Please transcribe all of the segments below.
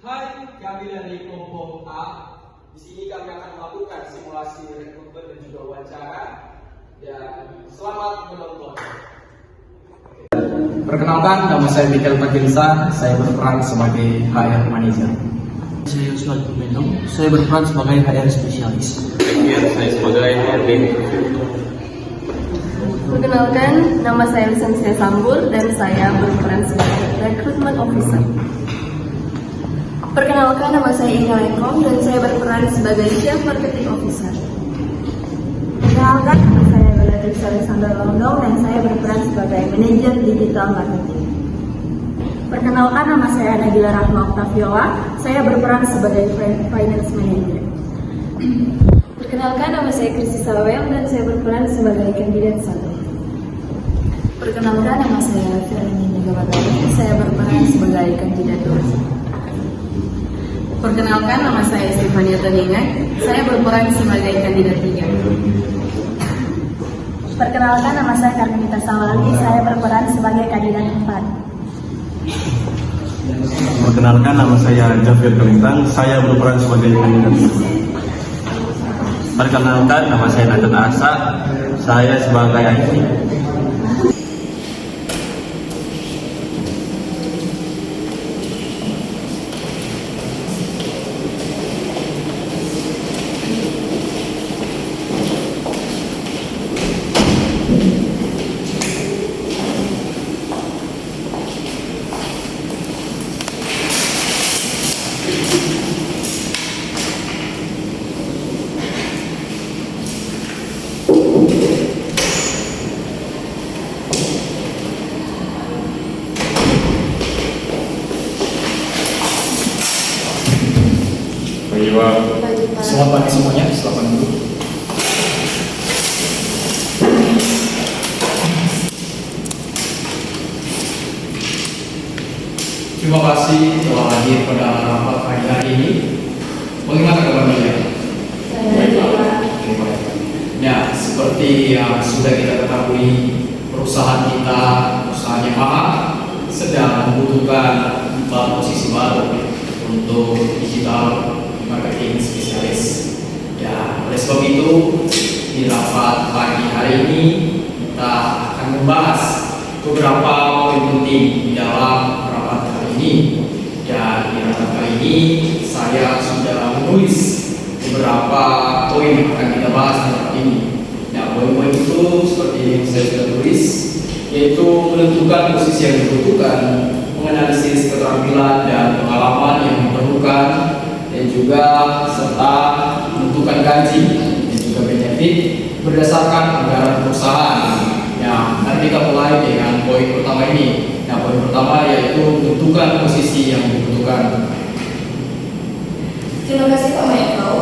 Hai, kami dari kelompok A. Di sini kami akan melakukan simulasi rekrutmen dan juga wawancara. Dan selamat menonton. Perkenalkan, nama saya Mikael Pakinsa. Saya berperan sebagai HR Manager. Saya Yusuf Pumendong, saya berperan sebagai HR spesialis. Saya sebagai HRD. Perkenalkan, nama saya Lisensia Sambul dan saya berperan sebagai Recruitment Officer. Perkenalkan, nama saya Inga Lekong dan saya berperan sebagai Chief Marketing Officer. Perkenalkan, nama saya Beatrice Alexander Londong dan saya berperan sebagai Manajer Digital Marketing. Perkenalkan, nama saya Nabila Rahma Oktaviola, saya berperan sebagai Finance Manager. Perkenalkan, nama saya Kristi Salawem dan saya berperan sebagai kandidat 1. Perkenalkan, nama saya Firly Megawati, saya berperan sebagai kandidat 2. Perkenalkan, nama saya Stefania Taningan, saya berperan sebagai kandidat 3. Perkenalkan, nama saya Karnita Sawali, saya berperan sebagai kandidat 4. Perkenalkan, nama saya Jafir Kalintang, saya berperan sebagai kandidat 2. Perkenalkan, nama saya Nathan Asa, saya sebagai IT. Selamat pagi semuanya, selamat dulu. Terima kasih telah hadir pada rapat pagi hari ini. Bagaimana kabar kalian? Ya, seperti yang sudah kita ketahui, perusahaan kita, perusahaan Yamaha, sedang membutuhkan 4 posisi baru untuk digital marketing spesialis. Ya, oleh sebab itu di rapat pagi hari ini kita akan membahas beberapa poin penting di dalam rapat kali ini. Dan di rapat kali ini saya sudah menulis beberapa poin yang akan kita bahas di rapat ini. Nah, poin-poin itu seperti yang saya sudah tulis, yaitu menentukan posisi yang dibutuhkan, menganalisis keterampilan dan pengalaman yang diperlukan, dan juga serta menentukan gaji dan juga benefit berdasarkan anggaran perusahaan. Nah, nanti kita mulai dengan poin pertama ini. Nah, poin pertama yaitu menentukan posisi yang dibutuhkan. Terima kasih Pak Michael.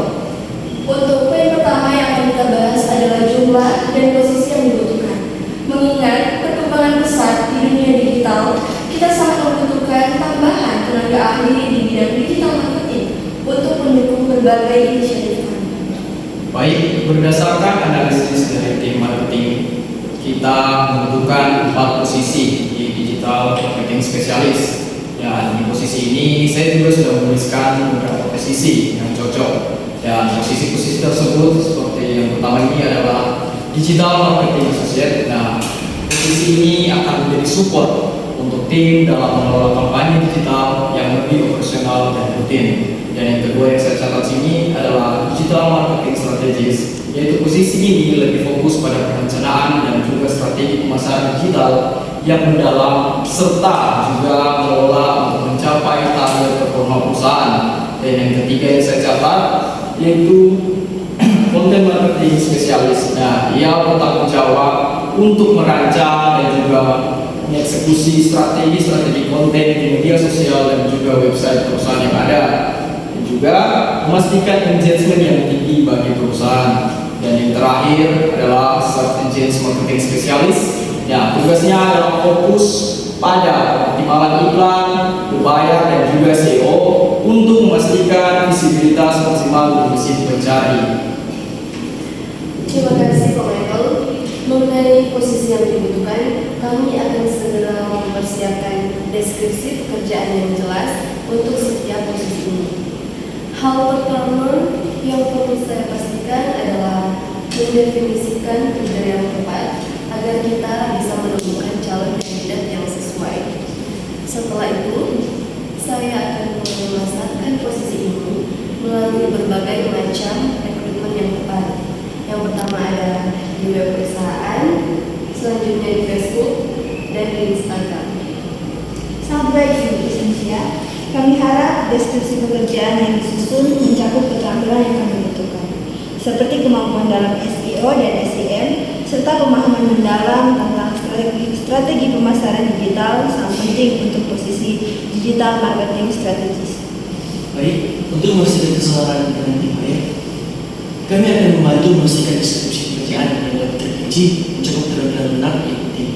Untuk poin pertama yang akan kita bahas adalah jumlah dan posisi yang dibutuhkan. Mengingat perkembangan pesat di dunia digital, kita sangat membutuhkan tambahan tenaga ahli di bidang digital marketing untuk mendukung berbagai inisiatif kami. Baik, berdasarkan analisis dari tim marketing, kita membutuhkan 4 posisi di digital marketing spesialis. Dan di posisi ini saya juga sudah menuliskan beberapa posisi yang cocok. Dan posisi-posisi tersebut seperti yang pertama ini adalah digital marketing associate. Nah, posisi ini akan menjadi support untuk tim dalam mengelola kampanye digital yang lebih operasional dan rutin. Dan yang kedua yang saya catat sini adalah digital marketing strategis, yaitu posisi ini lebih fokus pada perencanaan dan juga strategi pemasaran digital yang mendalam serta juga mengelola untuk mencapai target performa perusahaan. Dan yang ketiga yang saya catat yaitu content marketing spesialis. Nah, ia bertanggung jawab untuk merancang dan juga mengeksekusi strategi konten di media sosial dan juga website perusahaan yang ada, dan juga memastikan engagement yang tinggi bagi perusahaan. Dan yang terakhir adalah search engine marketing spesialis. Ya, tugasnya adalah fokus pada optimalan iklan, berbayar dan juga SEO untuk memastikan visibilitas maksimal di situs pencari. Terima kasih Pak Michael. Mengenai posisi yang dibutuhkan, kami akan segera mempersiapkan deskripsi pekerjaan yang jelas untuk setiap posisi ini. Hal pertama yang perlu saya pastikan adalah mendefinisikan kriteria yang tepat agar kita bisa menemukan calon kandidat yang sesuai. Setelah itu, saya akan memasarkan posisi ini melalui berbagai macam rekrutmen yang tepat. Yang pertama adalah di web perusahaan, selanjutnya di Facebook, dan di Instagram. Sampai di Indonesia, kami harap deskripsi pekerjaan yang disusun mencakup keterampilan yang kami butuhkan, seperti kemampuan dalam SEO dan SEM, serta pemahaman mendalam tentang strategi pemasaran digital sangat penting untuk posisi digital marketing strategis. Baik, untuk memastikan keseluruhan dengan tim baik, kami akan membantu memastikan deskripsi pekerjaan yang dapat terperinci mencakup keterampilan benar yang penting,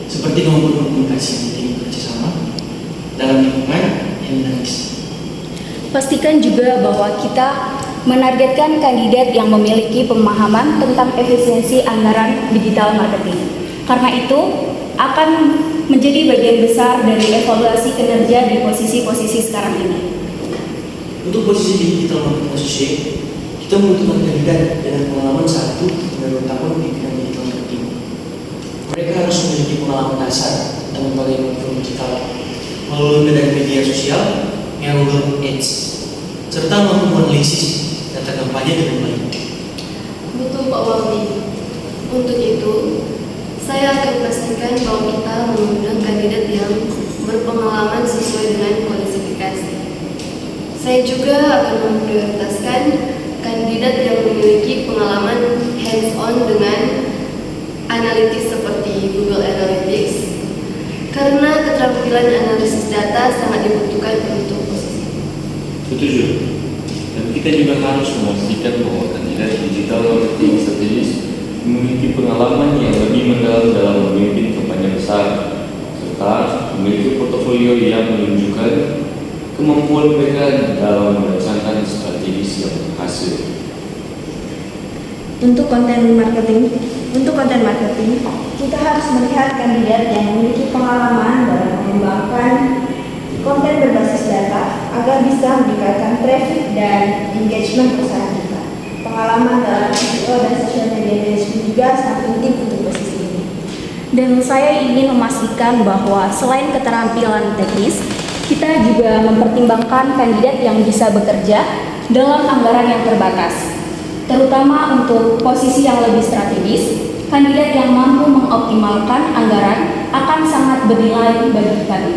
seperti kemampuan komunikasi yang penting bekerjasama dalam lingkungan yang dinamis. Pastikan juga bahwa kita menargetkan kandidat yang memiliki pemahaman tentang efisiensi anggaran digital marketing. Karena itu, akan menjadi bagian besar dari evaluasi kinerja di posisi-posisi sekarang ini. Untuk posisi digital marketing associate, kita membutuhkan kandidat dengan pengalaman 1-2 tahun di bidang digital marketing. Mereka harus memiliki pengalaman dasar tentang berbagai platform digital, melalui media sosial, yang Google Ads, serta mampu menganalisis data kampanye dengan baik. Betul Pak Waldi. Untuk itu, saya akan pastikan bahwa kita mengundang kandidat yang berpengalaman sesuai dengan kualifikasi. Saya juga akan memprioritaskan kandidat yang memiliki pengalaman hands-on dengan analitis seperti Google Analytics, karena keterampilan analisis data sangat dibutuhkan untuk posisi. Setuju. Dan kita juga harus memastikan bahwa kandidat digital marketing strategis memiliki pengalaman yang lebih mendalam dalam memimpin kampanye besar, serta memiliki portofolio yang menunjukkan kemampuan mereka dalam merancangkan strategi yang berhasil. Untuk konten marketing, kita harus melihat kandidat yang memiliki pengalaman dalam mengembangkan konten berbasis data agar bisa meningkatkan traffic dan engagement perusahaan kita. Pengalaman dalam SEO dan social media management juga sangat penting untuk posisi ini. Dan saya ingin memastikan bahwa selain keterampilan teknis, kita juga mempertimbangkan kandidat yang bisa bekerja dalam anggaran yang terbatas. Terutama untuk posisi yang lebih strategis, kandidat yang mampu mengoptimalkan anggaran akan sangat bernilai bagi kami.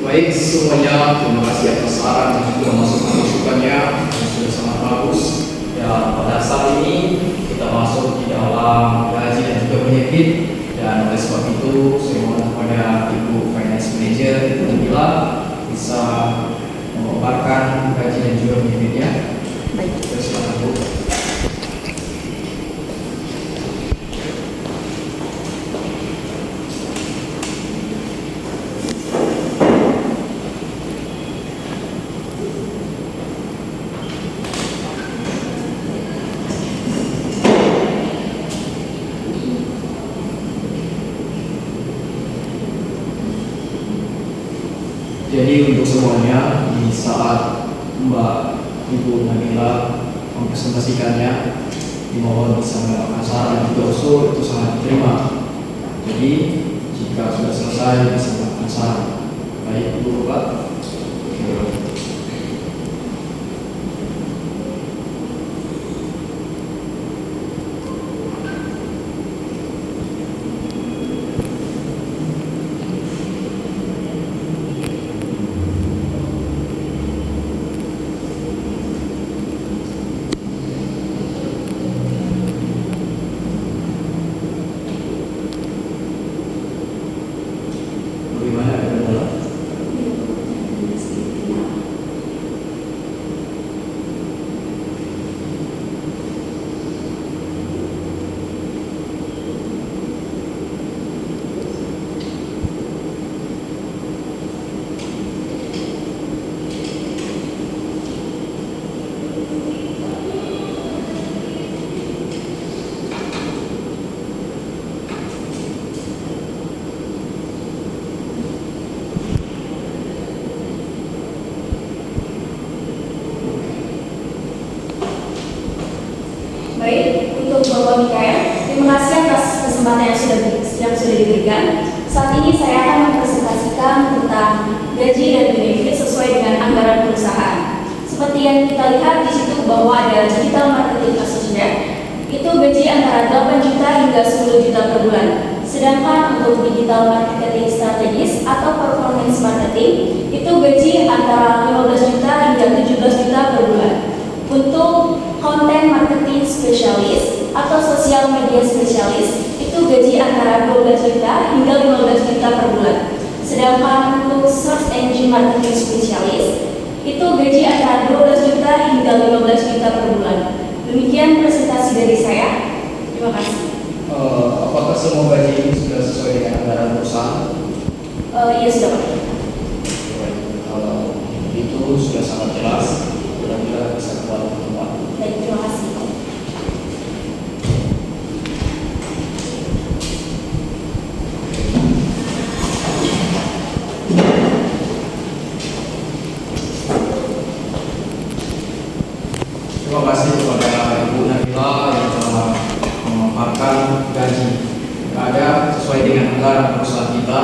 Baik semuanya, terima kasih atas saran dan juga masukan-masukannya yang sudah sangat bagus. Ya, pada saat ini kita masuk di dalam gaji dan juga benefit, dan oleh sebab itu saya mohon kepada Ibu Finance Manager Ibu Nabila bisa memaparkan gaji dan juga benefitnya. Baik. Silakan Bu. Jadi untuk semuanya, di saat Mbak Ibu Nabila mempresentasikannya, dimohon bisa melakukan saran dan juga usul, itu sangat diterima. Jadi jika sudah selesai bisa melakukan saran. Baik Ibu Bapak. Bagaimana ada kendala? Bapak Mikael, terima kasih atas kesempatan yang sudah diberikan. Saat ini saya akan mempresentasikan tentang gaji dan benefit sesuai dengan anggaran perusahaan. Seperti yang kita lihat di situ bahwa ada digital marketing associate, itu gaji antara 8 juta hingga 10 juta per bulan. Sedangkan untuk digital marketing strategis atau performance marketing, itu gaji antara 15 juta hingga 17 juta per bulan. Untuk content marketing specialist atau social media specialist, itu gaji antara 12 juta hingga 15 juta per bulan. Sedangkan untuk search engine marketing specialist, itu gaji antara 12 juta hingga 15 juta per bulan. Demikian presentasi dari saya. Terima kasih. Apakah semua gaji ini sudah sesuai dengan anggaran perusahaan? Iya sudah Pak. Kalau itu sudah sangat jelas, kira-kira bisa kembali ke tempat. Baik, terima kasih. Terima kasih kepada Ibu Nabila yang telah memaparkan gaji yang ada sesuai dengan anggaran perusahaan kita,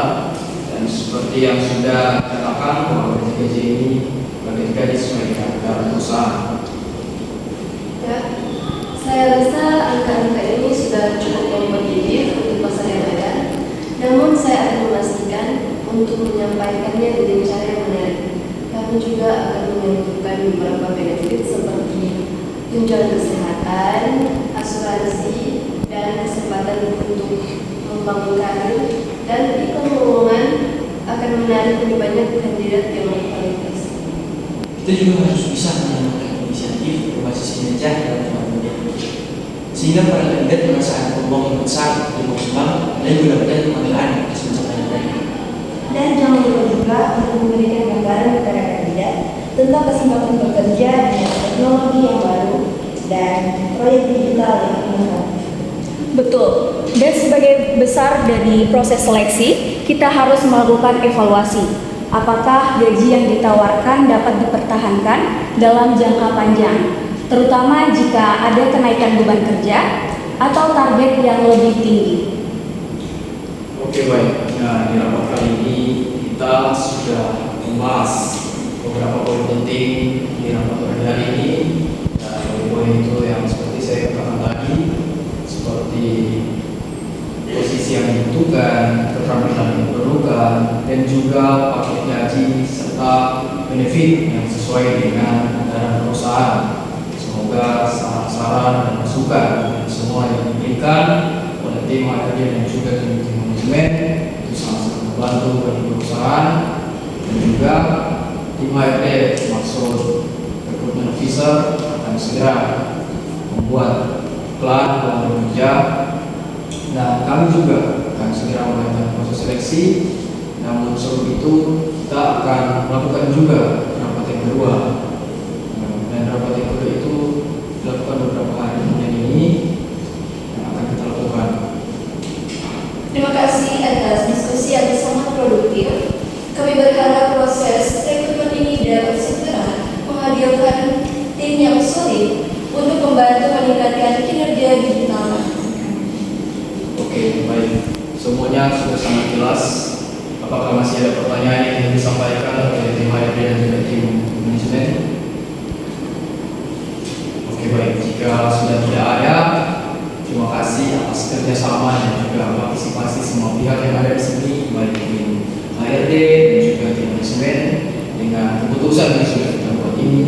dan seperti yang sudah dikatakan bahwa gaji ini gaji sesuai dengan anggaran perusahaan. Ya, saya rasa angka-angka ini sudah cukup kompetitif untuk pasar yang ada. Namun saya akan memastikan untuk menyampaikannya dengan cara yang menarik. Kami juga akan menentukan beberapa benefit seperti tunjangan kesehatan, asuransi, dan kesempatan untuk membangun karir, dan iklan lowongan akan menarik lebih banyak kandidat yang berkualitas. Kita juga harus bisa menemukan inisiatif berbasis kinerja dalam pembangunan, sehingga para kandidat merasa ada peluang yang besar untuk berkembang dan juga mendapatkan penghargaan atas pencapaian mereka. Dan jangan lupa juga untuk memberikan gambaran kepada kandidat tentang kesempatan bekerja dengan teknologi yang baru dan proyek digital yang inovatif. Betul. Dan sebagai besar dari proses seleksi, kita harus melakukan evaluasi. Apakah gaji yang ditawarkan dapat dipertahankan dalam jangka panjang, terutama jika ada kenaikan beban kerja atau target yang lebih tinggi. Oke, baik. Nah, di rapat kali ini kita sudah membahas beberapa poin penting di rapat pada hari ini. Nah, poin itu yang seperti saya katakan tadi, seperti posisi yang dibutuhkan, keterampilan yang diperlukan, dan juga paket gaji serta benefit yang sesuai dengan anggaran perusahaan. Semoga saran-saran dan masukan semua yang diberikan oleh tim HRD dan juga tim manajemen itu sangat membantu bagi perusahaan, dan juga tim HRD maksud recruitment officer akan segera membuat plan kerja. Nah, kami juga akan segera melakukan proses seleksi. Namun sebelum itu kita akan melakukan juga rapat yang kedua. Dan rapat yang kedua itu dilakukan beberapa hari kemudian ini yang akan kita lakukan. Terima kasih atas diskusi yang sangat produktif. Kami berharap proses rekrutmen ini dapat segera menghadirkan tim yang solid untuk membantu meningkatkan kinerja digital. Oke, baik. Semuanya sudah sangat jelas. Apakah masih ada pertanyaan yang ingin disampaikan oleh tim HRD dan juga tim manajemen? Oke, baik. Jika sudah tidak ada, terima kasih atas kerjasama dan juga partisipasi semua pihak yang ada di sini, baik tim HRD dan juga tim manajemen, dengan keputusan yang sudah kita buat ini.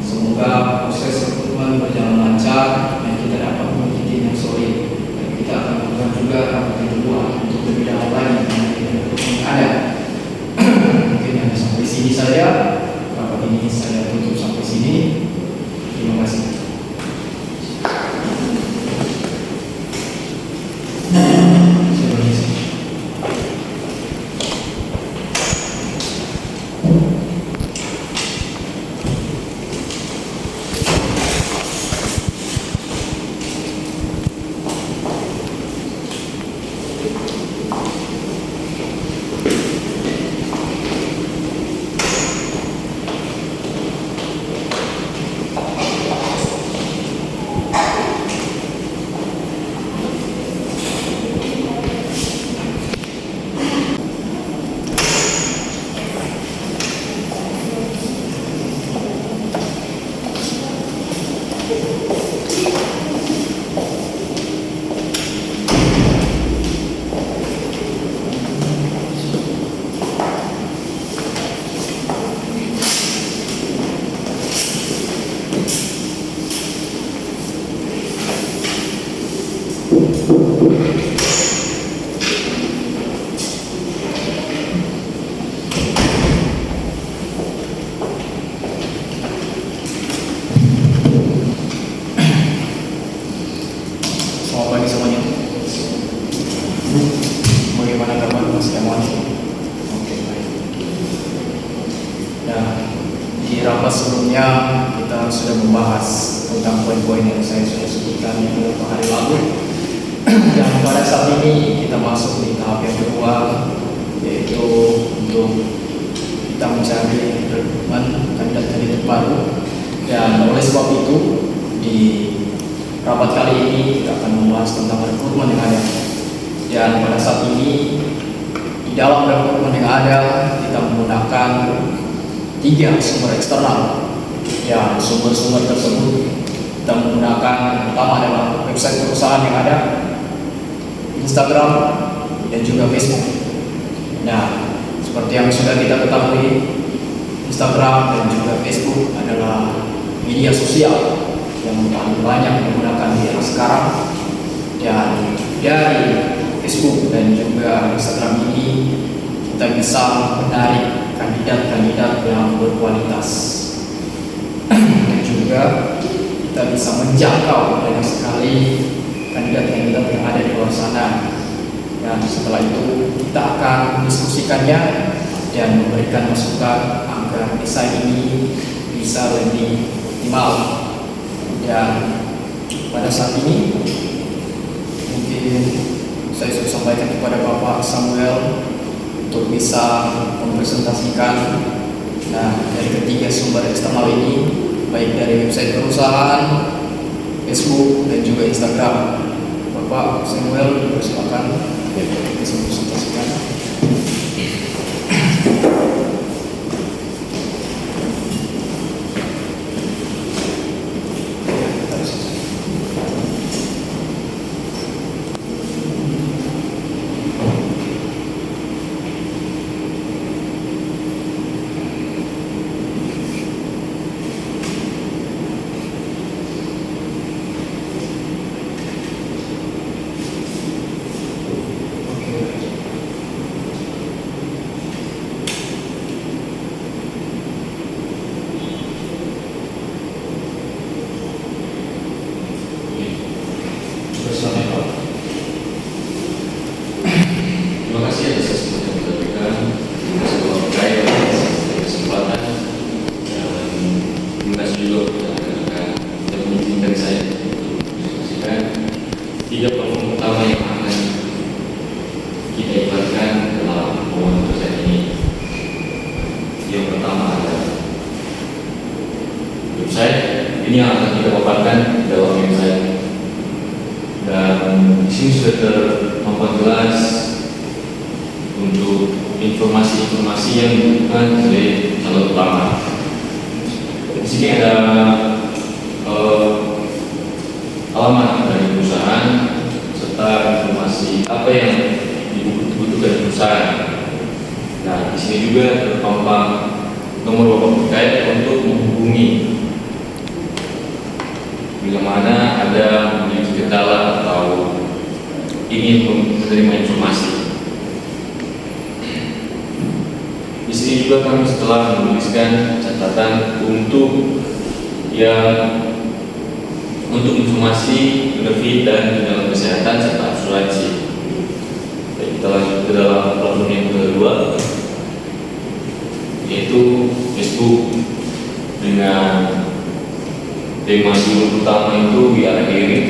Semoga proses rekrutmen berjalan lancar dan kita dapat memiliki tim yang solid. Dan kita akan melakukan juga rapat yang kedua untuk lebih dalam lagi dengan tim rekrutmen yang ada. Mungkin hanya sampai sini saja. Rapat ini saya tutup sampai sini. Terima kasih. sebelumnya kita sudah membahas tentang poin-poin yang saya sudah sebutkan beberapa hari lalu. Dan pada saat ini kita masuk di tahap yang kedua, yaitu untuk kita mencari rekrutmen kandidat-kandidat baru. Dan oleh sebab itu di rapat kali ini kita akan membahas tentang rekrutmen yang ada. Dan pada saat ini di dalam rekrutmen yang ada kita menggunakan 3 sumber eksternal. Ya, sumber-sumber tersebut kita menggunakan yang pertama adalah website perusahaan yang ada, Instagram, dan juga Facebook. Nah, seperti yang sudah kita ketahui, Instagram dan juga Facebook adalah media sosial yang paling banyak menggunakan di era sekarang. Dan dari Facebook dan juga Instagram ini kita bisa menarik kandidat-kandidat yang berkualitas dan juga kita bisa menjangkau banyak sekali kandidat-kandidat yang ada di luar sana. Dan setelah itu kita akan mendiskusikannya dan memberikan masukan agar desain ini bisa lebih optimal. Dan pada saat ini mungkin saya sudah sampaikan kepada Bapak Samuel untuk bisa mempresentasikan dari ketiga sumber eksternal ini, baik dari website perusahaan, Facebook, dan juga Instagram. Bapak Samuel, silakan bisa mempresentasikan. Terima kasih atas kesempatan yang diberikan. Terima kasih kepada saya atas kesempatan, dan terima kasih juga kepada rekan-rekan yang mengizinkan saya untuk menyaksikan 3 platform utama yang akan kita ibaratkan dalam pembangunan dosen ini. Yang pertama adalah website. Ini yang akan kita paparkan dalam website. Dan di sini sudah terpampang jelas untuk informasi-informasi yang dibutuhkan oleh calon utama. Di sini ada alamat dari perusahaan serta informasi apa yang dibutuhkan perusahaan. Nah, di sini juga terpampang nomor bapak terkait untuk menghubungi bila mana ada memiliki kendala atau ingin menerima informasi. Di sini juga kami setelah menuliskan catatan untuk informasi benefit dan tunjangan kesehatan serta asuransi. Kita lanjut ke dalam platform yang kedua, yaitu Facebook dengan tema judul utama itu We Are Caring.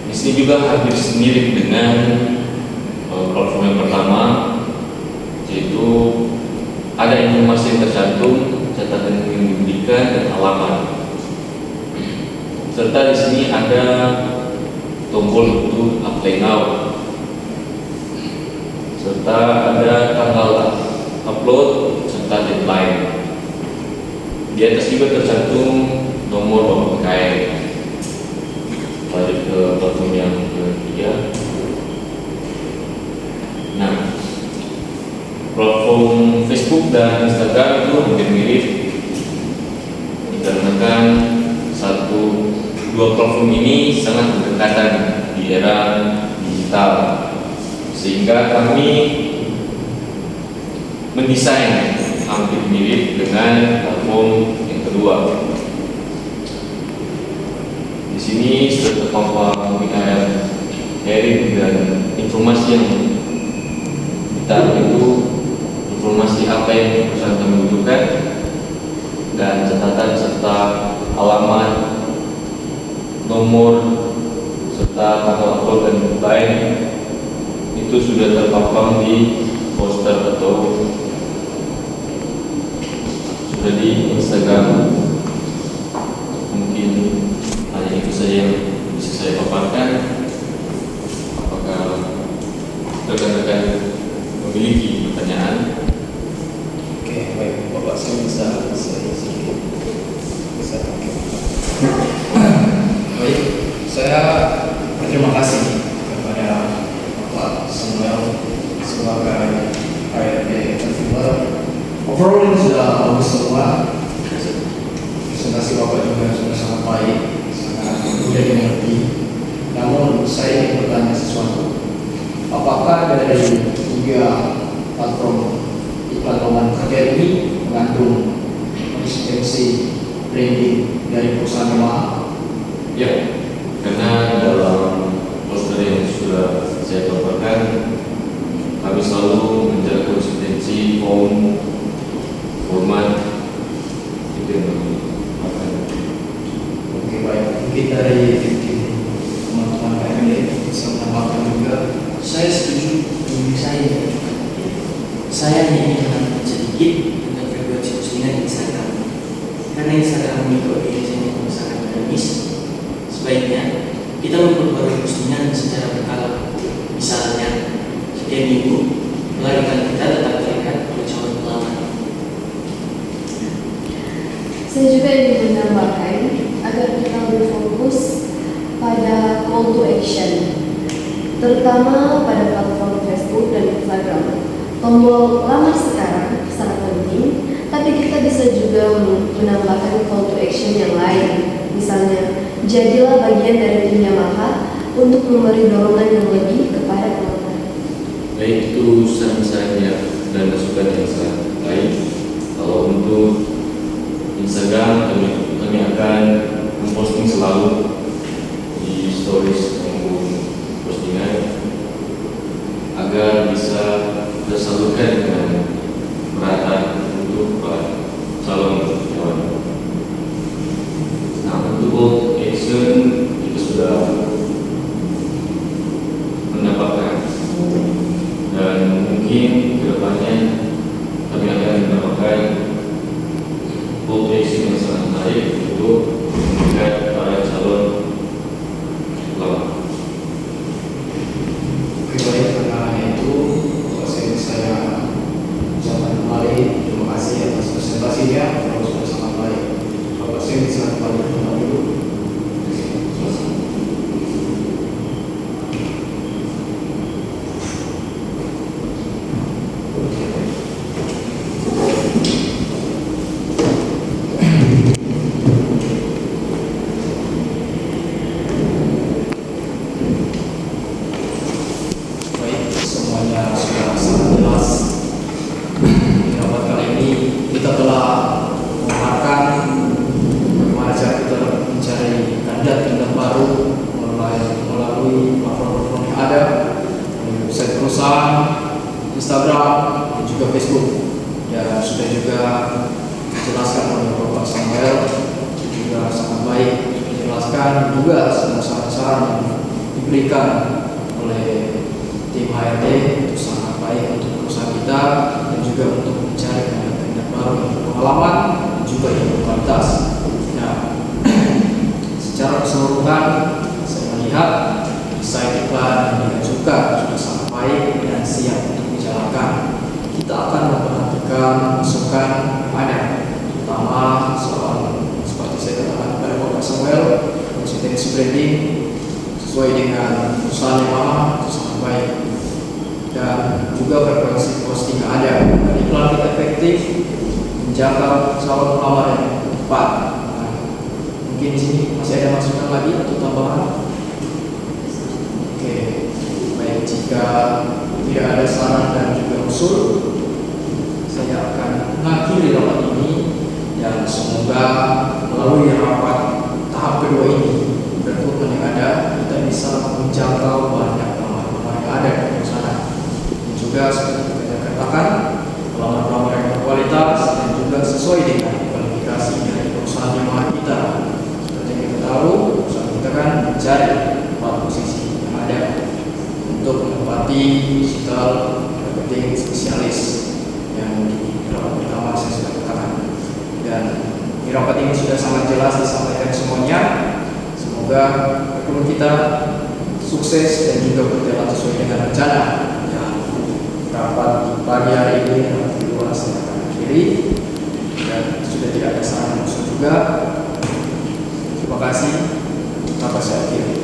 Di sini juga hampir mirip dengan platform yang pertama, yaitu ada informasi yang tercantum, catatan yang diberikan dan alamat. Serta di sini ada tombol untuk Apply Now. Serta ada tanggal upload serta deadline. Di atas juga tercantum nomor bapak PKM. Lanjut ke platform yang ketiga. Nah, platform Facebook dan Instagram itu hampir mirip, dikarenakan dua platform ini sangat berdekatan di era digital, sehingga kami mendesain hampir mirip dengan platform yang kedua. Di sini sudah terpampang sharing dan informasi yang kita itu informasi apa yang perusahaan kami butuhkan deadline itu sudah terpampang di poster atau sudah di Instagram. Mungkin hanya itu saja yang bisa saya paparkan. Apakah rekan-rekan memiliki pertanyaan? Oke, baik, Bapak saya bisa sedikit. Bisa, oke. Baik, saya berterima kasih kepada Bapak Samuel sebagai HRD Consumer. Overall ini sudah bagus semua. Presentasi Bapak juga sudah sangat baik, sangat mudah dimengerti. Namun saya ingin bertanya sesuatu. Apakah dari 3 platform iklan lowongan kerja ini mengandung konsistensi branding dari perusahaan jemaah? Ya, karena dalam poster yang sudah saya paparkan, kami selalu menjaga konsistensi format itu yang kami lakukan. Oke, baik. Mungkin dari tim teman-teman KMD bisa menambahkan juga. Saya setuju dengan saya. Saya hanya ingin menambahkan sedikit tentang frekuensi postingan di Instagram. Karena Instagram ini kok biasanya sangat dinamis. Sebaiknya kita memperbarui postingan secara berkala. Misalnya setiap minggu pelarian kita tetap terikat oleh calon pelamar. Saya juga ingin menambahkan agar kita lebih fokus pada call to action, terutama pada platform Facebook dan Instagram. Tombol lamar sekarang sangat penting, tapi kita bisa juga menambahkan call to action yang lain. Misalnya, jadilah bagian dari tim Yamaha untuk memberi dorongan yang lebih kepada pelamar. Baik, itu saran-sarannya dan masukan yang sangat baik. Kalau untuk Instagram, kami akan memposting selalu di stories maupun postingan agar bisa tersalurkan dengan merata untuk para calon jemaah. Nah, untuk call to action kita sudah mendapatkan, dan mungkin kedepannya kami akan mendapatkan call to action yang sangat baik untuk menjaga para calon pelamar. Oke, baik. Karena itu saya ucapkan kembali terima kasih atas presentasinya. Bapak sudah sangat baik. Bapak saya bisa kembali ke tempat dulu. Baik, semuanya sudah sangat jelas. Di rapat kali ini kita telah memaparkan bagaimana cara kita mencari kandidat baru melalui platform-platform yang ada, website perusahaan, Instagram, dan juga Facebook. Ya, sudah juga dijelaskan oleh Bapak Samuel, juga sangat baik dijelaskan juga saran-saran yang diberikan oleh tim HRD itu sangat baik untuk perusahaan kita dan juga untuk mencari kandidat baru yang berpengalaman dan juga yang berkualitas. Nah, secara keseluruhan saya melihat desain iklan yang diajukan sudah sangat baik dan siap untuk dijalankan. Kita akan memperhatikan masukan yang ada, terutama soal seperti saya katakan kepada Bapak Samuel, konsistensi branding sesuai dengan perusahaan yang lama itu sangat baik, dan juga frekuensi posting yang ada dan iklan kita efektif menjaga calon pelamar yang tepat. Nah, mungkin di sini masih ada masukan lagi atau tambahan? Oke, baik, jika tidak ada saran dan juga usul, saya akan mengakhiri rapat ini dan semoga melalui rapat tahap kedua ini rekrutmen yang ada kita bisa menjangkau banyak pelamar-pelamar yang ada di perusahaan. Dan juga seperti kita katakan, pelamar-pelamar yang berkualitas dan juga sesuai dengan kualifikasi dari perusahaan jemaah kita. Seperti yang kita tahu, perusahaan kita kan mencari 4 posisi yang ada. Di rapat ini sudah sangat jelas disampaikan semuanya. Semoga ekonomi kita sukses dan juga berjalan sesuai dengan rencana. Dan rapat pagi hari ini dapat kedua saya akan akhiri dan sudah tidak ada saran musuh juga. Terima kasih. Rapat saya akhiri.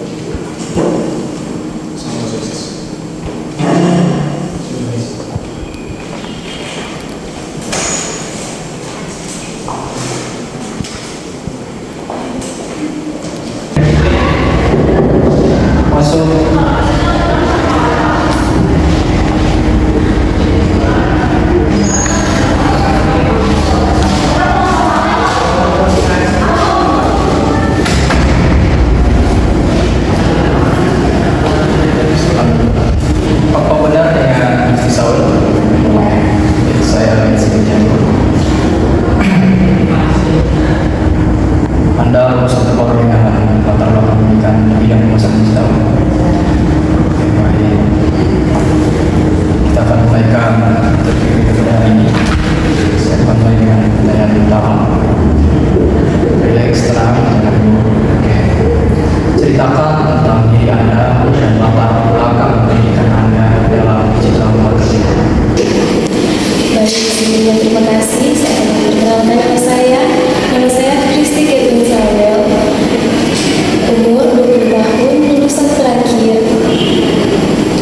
Semoga sukses. Masuk. Apa benar dengan si Saul? Saya sebenarnya. Anda harus tetap dengan latar belakang pendidikan bidang pemasaran digital. Oke, baik. Kita akan mulaikan interview kita hari ini. Saya akan mulai dengan pertanyaan pertama. Relax, tenang, jangan dulu. Oke. Ceritakan tentang diri Anda dan latar belakang pendidikan Anda dalam digital marketing. Baik, sebelumnya terima kasih. Saya akan memperkenalkan nama saya. Nama saya Kristi Kevin Samuel. Umur 20 tahun, lulusan terakhir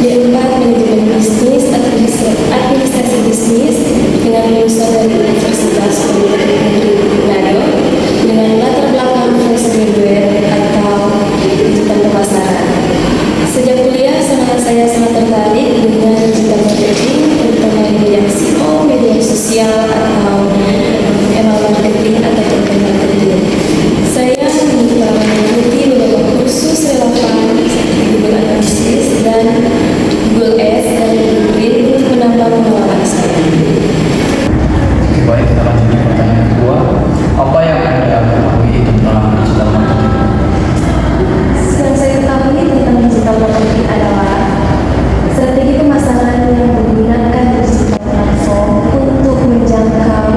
D4 Manajemen Bisnis Administrasi Bisnis dengan lulusan dari Universitas Negeri Manado dengan latar belakang fresh graduate atau digital pemasaran. Sejak kuliah, saya sangat tertarik dengan digital marketing, terutama di bidang SEO, media sosial atau email marketing atau content marketing. Saya telah mengikuti beberapa kursus relevan seperti Google Analytics dan Google Ads dan LinkedIn untuk menambah pengalaman saya. Oke, baik, kita lanjut ke pertanyaan kedua. Apa yang Anda ketahui tentang digital marketing? Yang saya ketahui tentang digital marketing adalah strategi pemasaran yang menggunakan digital platform untuk menjangkau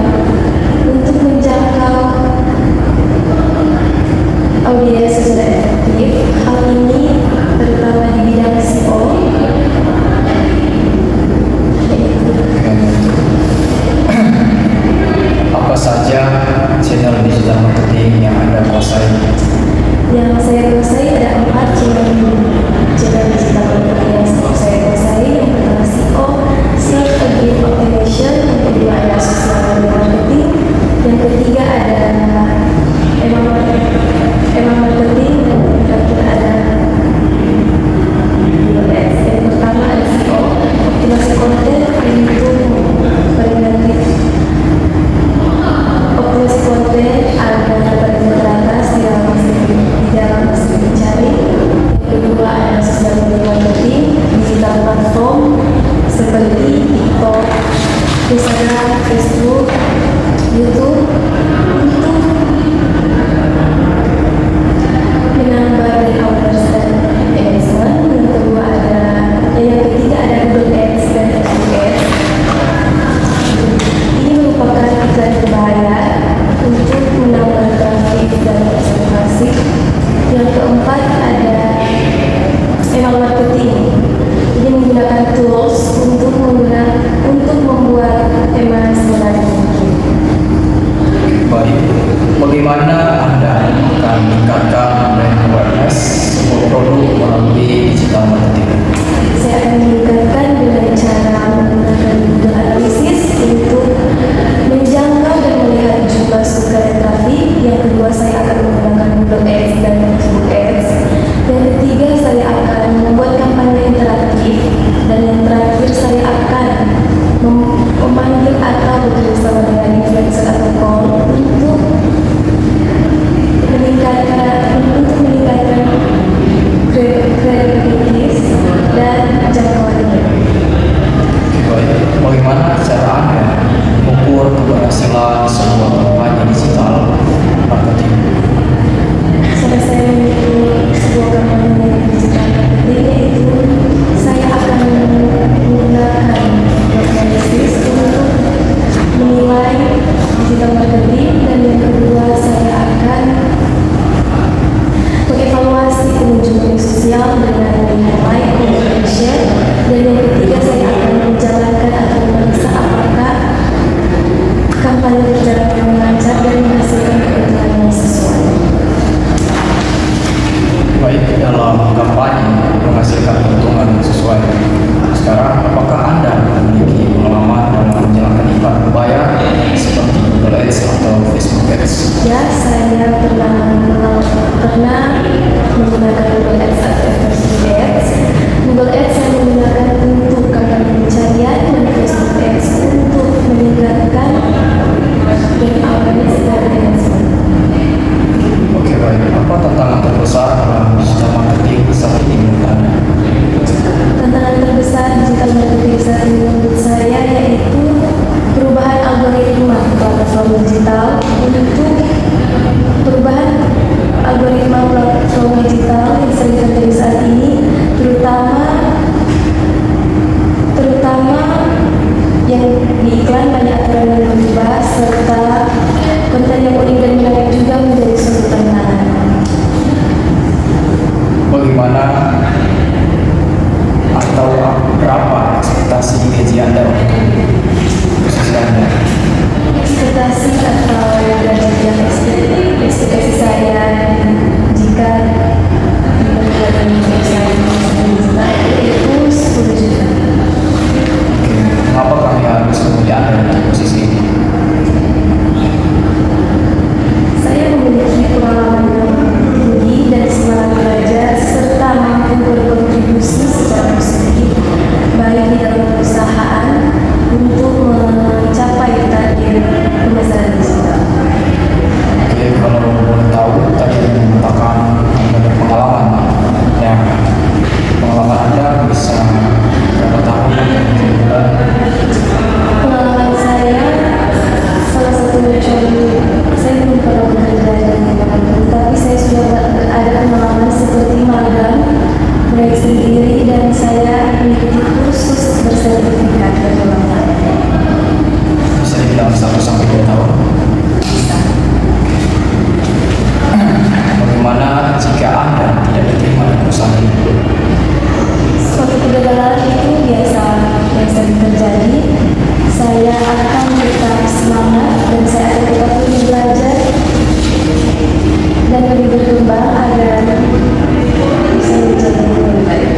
audiens secara efektif. Hal ini terutama di bidang SEO. Apa saja channel digital marketing yang Anda kuasai? Yang saya kuasai ada 4 channel digital marketing yang saya kuasai. Yang pertama SEO, Search Engine Optimization. Yang kedua ada social media marketing. Yang ketiga ada email marketing. Dan yang terakhir ada Google Ads. Yang pertama ada SEO, optimasi konten untuk variatif. Optimasi konten agar berada teratas di dalam mesin pencari. Yang kedua ada social media marketing, digital platform seperti TikTok, Instagram, Facebook, YouTube untuk menambah audiens dan engagement. Yang ketiga ada Google Ads dan Facebook Ads. Ini merupakan iklan berbayar untuk menambah traffic dan observasi. Yang keempat ada email marketing. Ini menggunakan tools untuk membuat email sebaik mungkin. Baik, bagaimana Anda akan meningkatkan brand awareness sebuah produk melalui digital marketing? Saya akan meningkatkan dengan cara menggunakan Google Analytics untuk menjangkau dan melihat jumlah suka dan traffic. Yang kedua, saya akan menggunakan Google Ads dan Facebook Ads. Yang ketiga, saya akan membuat kampanye interaktif. Dan yang terakhir, saya akan memanggil atau bekerjasama dengan influencer atau call untuk meningkatkan kredibilitas dan jangkauannya. Baik, bagaimana cara Anda mengukur keberhasilan sebuah kampanye digital marketing? Cara saya mengukur sebuah kampanye digital marketing yaitu saya akan menggunakan analisis untuk menilai digital marketing, dan yang kedua ekspektasi saya jika diperlukan saya itu 10 juta. Kenapa kami harus memilih Anda di posisi ini? Saya memiliki pengalaman yang tinggi dan semangat belajar serta mampu berkontribusi secara positif baik di dalam perusahaan untuk mencapai target pemasaran digital. Oke, kalau boleh tahu tadi Anda mengatakan Anda berpengalaman. Ya, pengalaman Anda bisa berapa tahun dan bulan? Pengalaman saya salah satu contoh, saya belum pernah bekerja di kantor, tapi saya sudah ada pengalaman seperti magang, proyek sendiri, dan saya mengikuti kursus bersertifikat berkelanjutan. Bisa dibilang 1 sampai 2 tahun. Bagaimana jika Anda tidak diterima di perusahaan ini? Suatu kegagalan itu biasa terjadi. Saya akan tetap semangat dan saya akan tetap terus belajar dan lebih berkembang agar bisa menjadi lebih baik.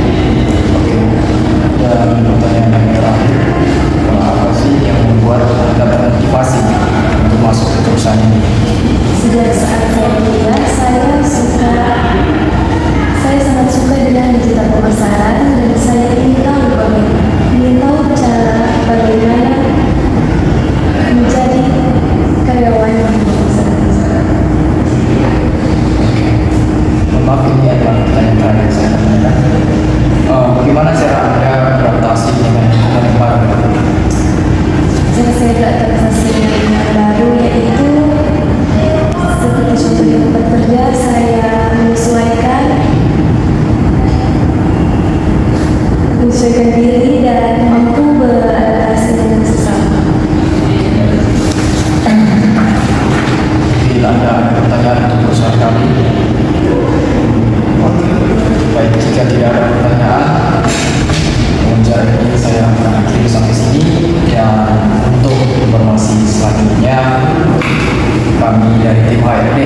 Dan pertanyaan yang terakhir, apa sih yang membuat Anda termotivasi untuk masuk ke perusahaan ini? Sejak saat saya kuliah, saya sangat suka dengan digital pemasaran dan saya ingin tahu cara bagaimana menjadi karyawan di pemasaran. Maaf, ini adalah pertanyaan terakhir saya akan tanyakan. Bagaimana cara Anda beradaptasi dengan lingkungan yang baru? Cara saya beradaptasi dengan lingkungan baru yaitu seperti contoh di tempat kerja, saya menyesuaikan diri dan mampu beradaptasi dengan sesama. Bila Anda ada pertanyaan untuk perusahaan kami, baik, jika tidak ada pertanyaan, wawancara ini saya akan akhiri sampai sini. Dan untuk informasi selanjutnya, kami dari tim HRD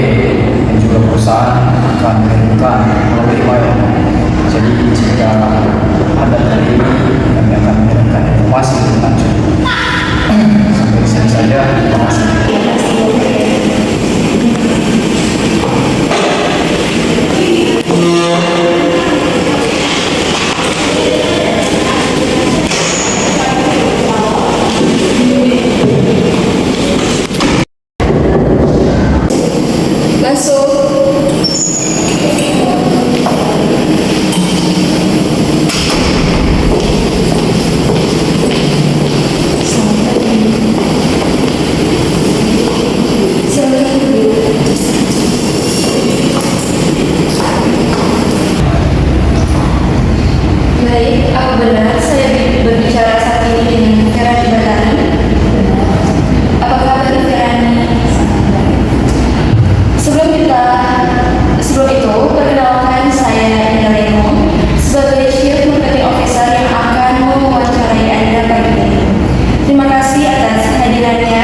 dan juga perusahaan akan mengirimkan melalui email. Jadi jika Anda terpilih, kami akan mengirimkan informasi lebih lanjut. Sampai di sini saja. Terima kasih. Baik, apa benar saya berbicara saat ini dengan Ferani Batani? Apa kabar Ferani? Sebelum itu, perkenalkan saya Ina Lemo sebagai Chief Marketing Officer yang akan mewawancarai Anda pagi ini. Terima kasih atas kehadirannya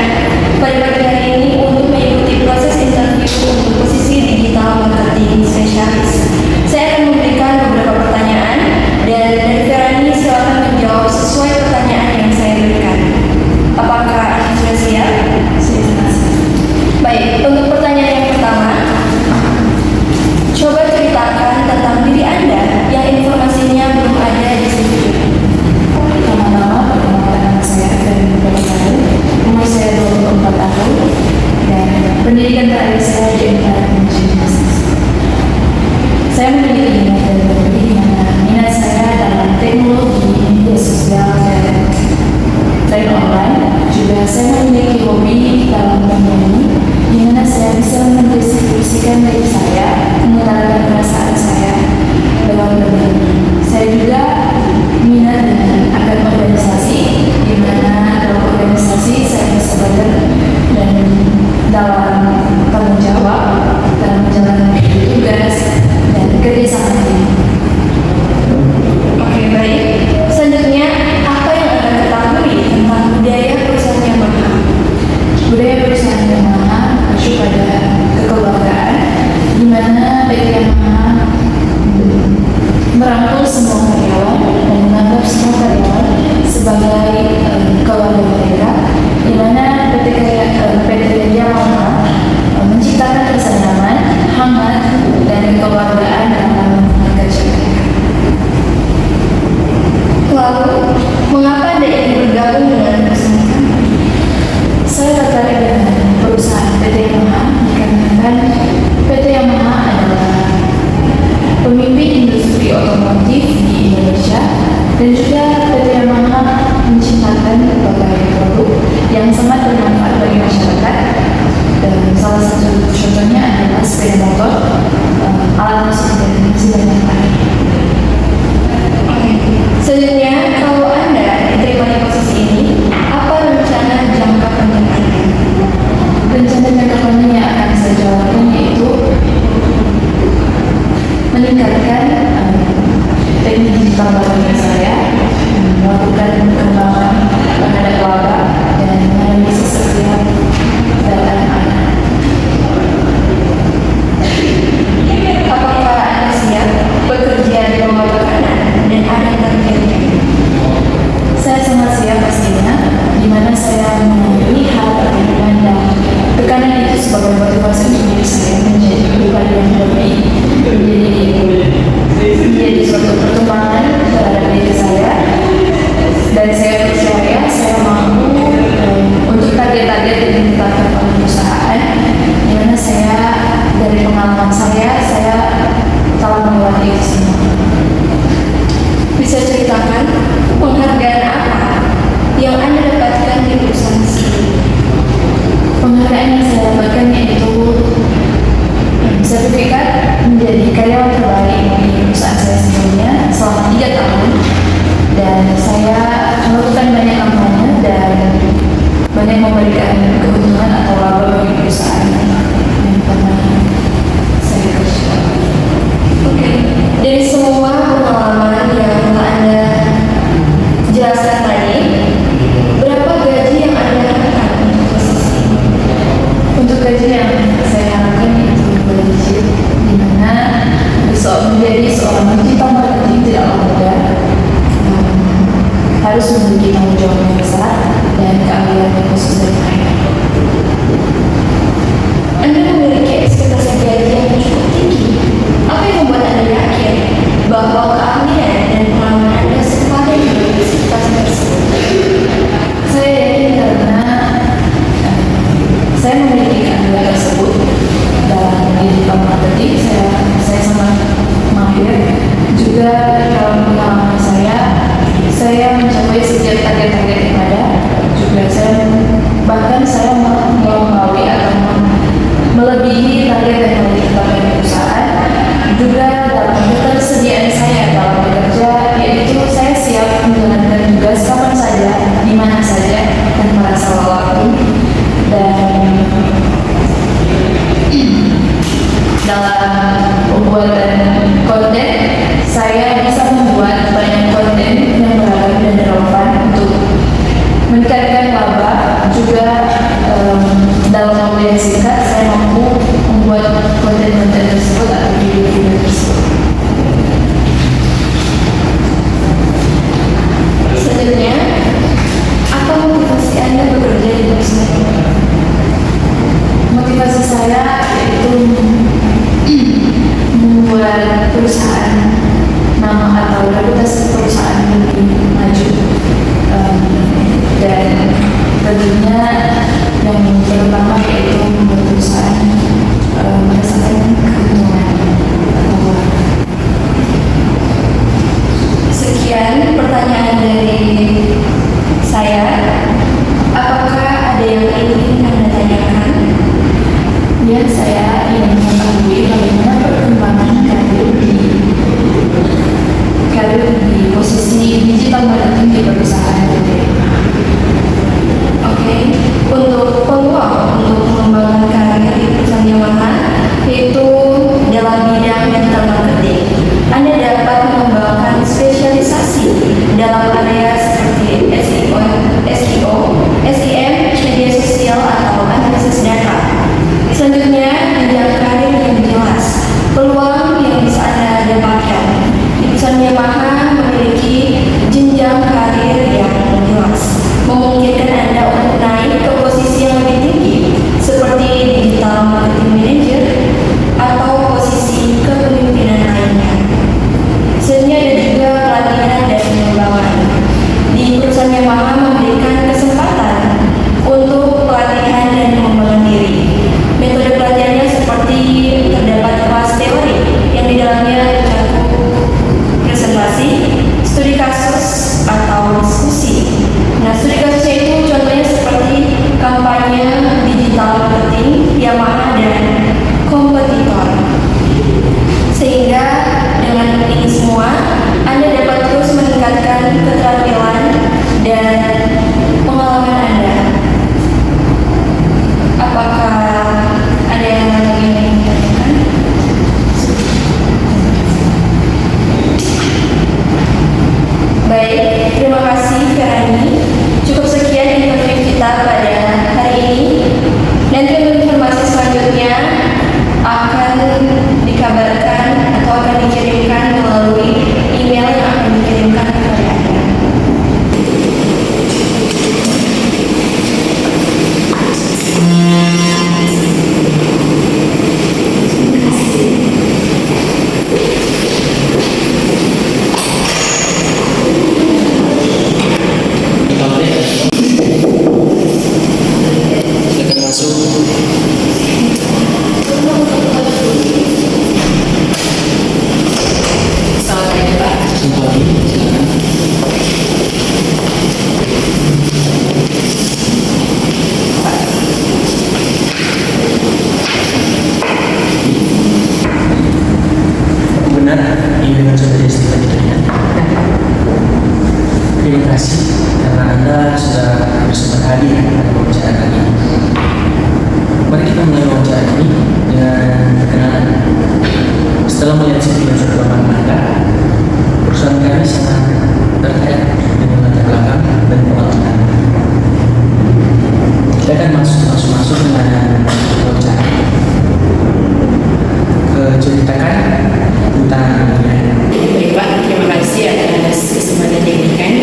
pada pagi hari ini untuk mengikuti proses interview untuk posisi digital marketing spesialis. Saya akan memberikan beberapa pertanyaan dan dari Ferani silakan menjawab sesuai pertanyaan yang saya berikan. Apakah Anda sudah siap? Baik, untuk pertanyaan yang pertama, coba ceritakan tentang diri Anda yang informasinya belum ada di sini. Pertama-tama, perkenalkan nama saya Ferani Batani, umur saya 24 tahun, dan pendidikan terakhir saya di Universitas. Saya memiliki minat dari berbagai di mana minat saya dalam teknologi, media sosial, dan online. Juga saya memiliki hobi dalam bernyanyi, di mana saya bisa mendistribusikan diri saya, mengutarakan perasaan saya dalam bernyanyi. Saya juga minat dengan akad organisasi, di mana dalam organisasi saya bisa belajar dan dalam tanggung jawab dapatkan yaitu sertifikat menjadi karyawan terbaik di perusahaan saya sebelumnya selama 3 tahun, dan saya melakukan banyak kampanye dan banyak memberikan keuntungan atau laba bagi perusahaan yang pernah saya kerjakan. Oke, dari semua pengalaman yang telah Anda jelaskan tadi, berapa gaji yang Anda harapkan untuk posisi ini? Untuk gaji yang saya harapkan itu berdigit, di mana menjadi seorang digital marketing tidaklah mudah. Harus memiliki tanggung jawab yang besar dan keahlian yang khusus dari saya. Anda memiliki ekspektasi gaji yang cukup tinggi. Apa yang membuat Anda yakin bahwa keahlian dan pengalaman Anda sepadan dengan ekspektasi tersebut? Saya yakin karena saya memiliki keahlian tersebut dalam digital marketing. Saya sangat mahir. Juga dalam pengalaman saya mencapai setiap target-target yang ada. Juga saya melampaui atau melebihi target yang telah ditetapkan di perusahaan. Juga dalam ketersediaan saya dalam bekerja, yaitu saya siap menjalankan tugas kapan saja, di mana saja, tanpa rasa lelah pun. Dan dalam pembuatan konten, saya bisa membuat banyak konten yang beragam dan relevan untuk meningkatkan laba. Juga dalam waktu yang singkat, saya mampu membuat konten-konten tersebut atau video-video tersebut. Selanjutnya, apa motivasi Anda bekerja di perusahaan ini? Motivasi saya yaitu membuat perusahaan, nama atau reputasi perusahaan lebih maju, dan tentunya yang pertama yaitu membuat perusahaan merasakan keuntungan atau laba. Sekian pertanyaan dari saya. Apakah ada yang ingin Anda tanyakan? Ya, saya ingin mengetahui bagaimana perkembangan karir di Perkenalan, setelah melihat CV dan lapangan Anda, perusahaan kami sangat terkait dengan latar belakang dan pengalaman. Kita akan masuk dengan wawancara. Ceritakan tentang Baik Pak, terima kasih atas kesempatan yang diberikan.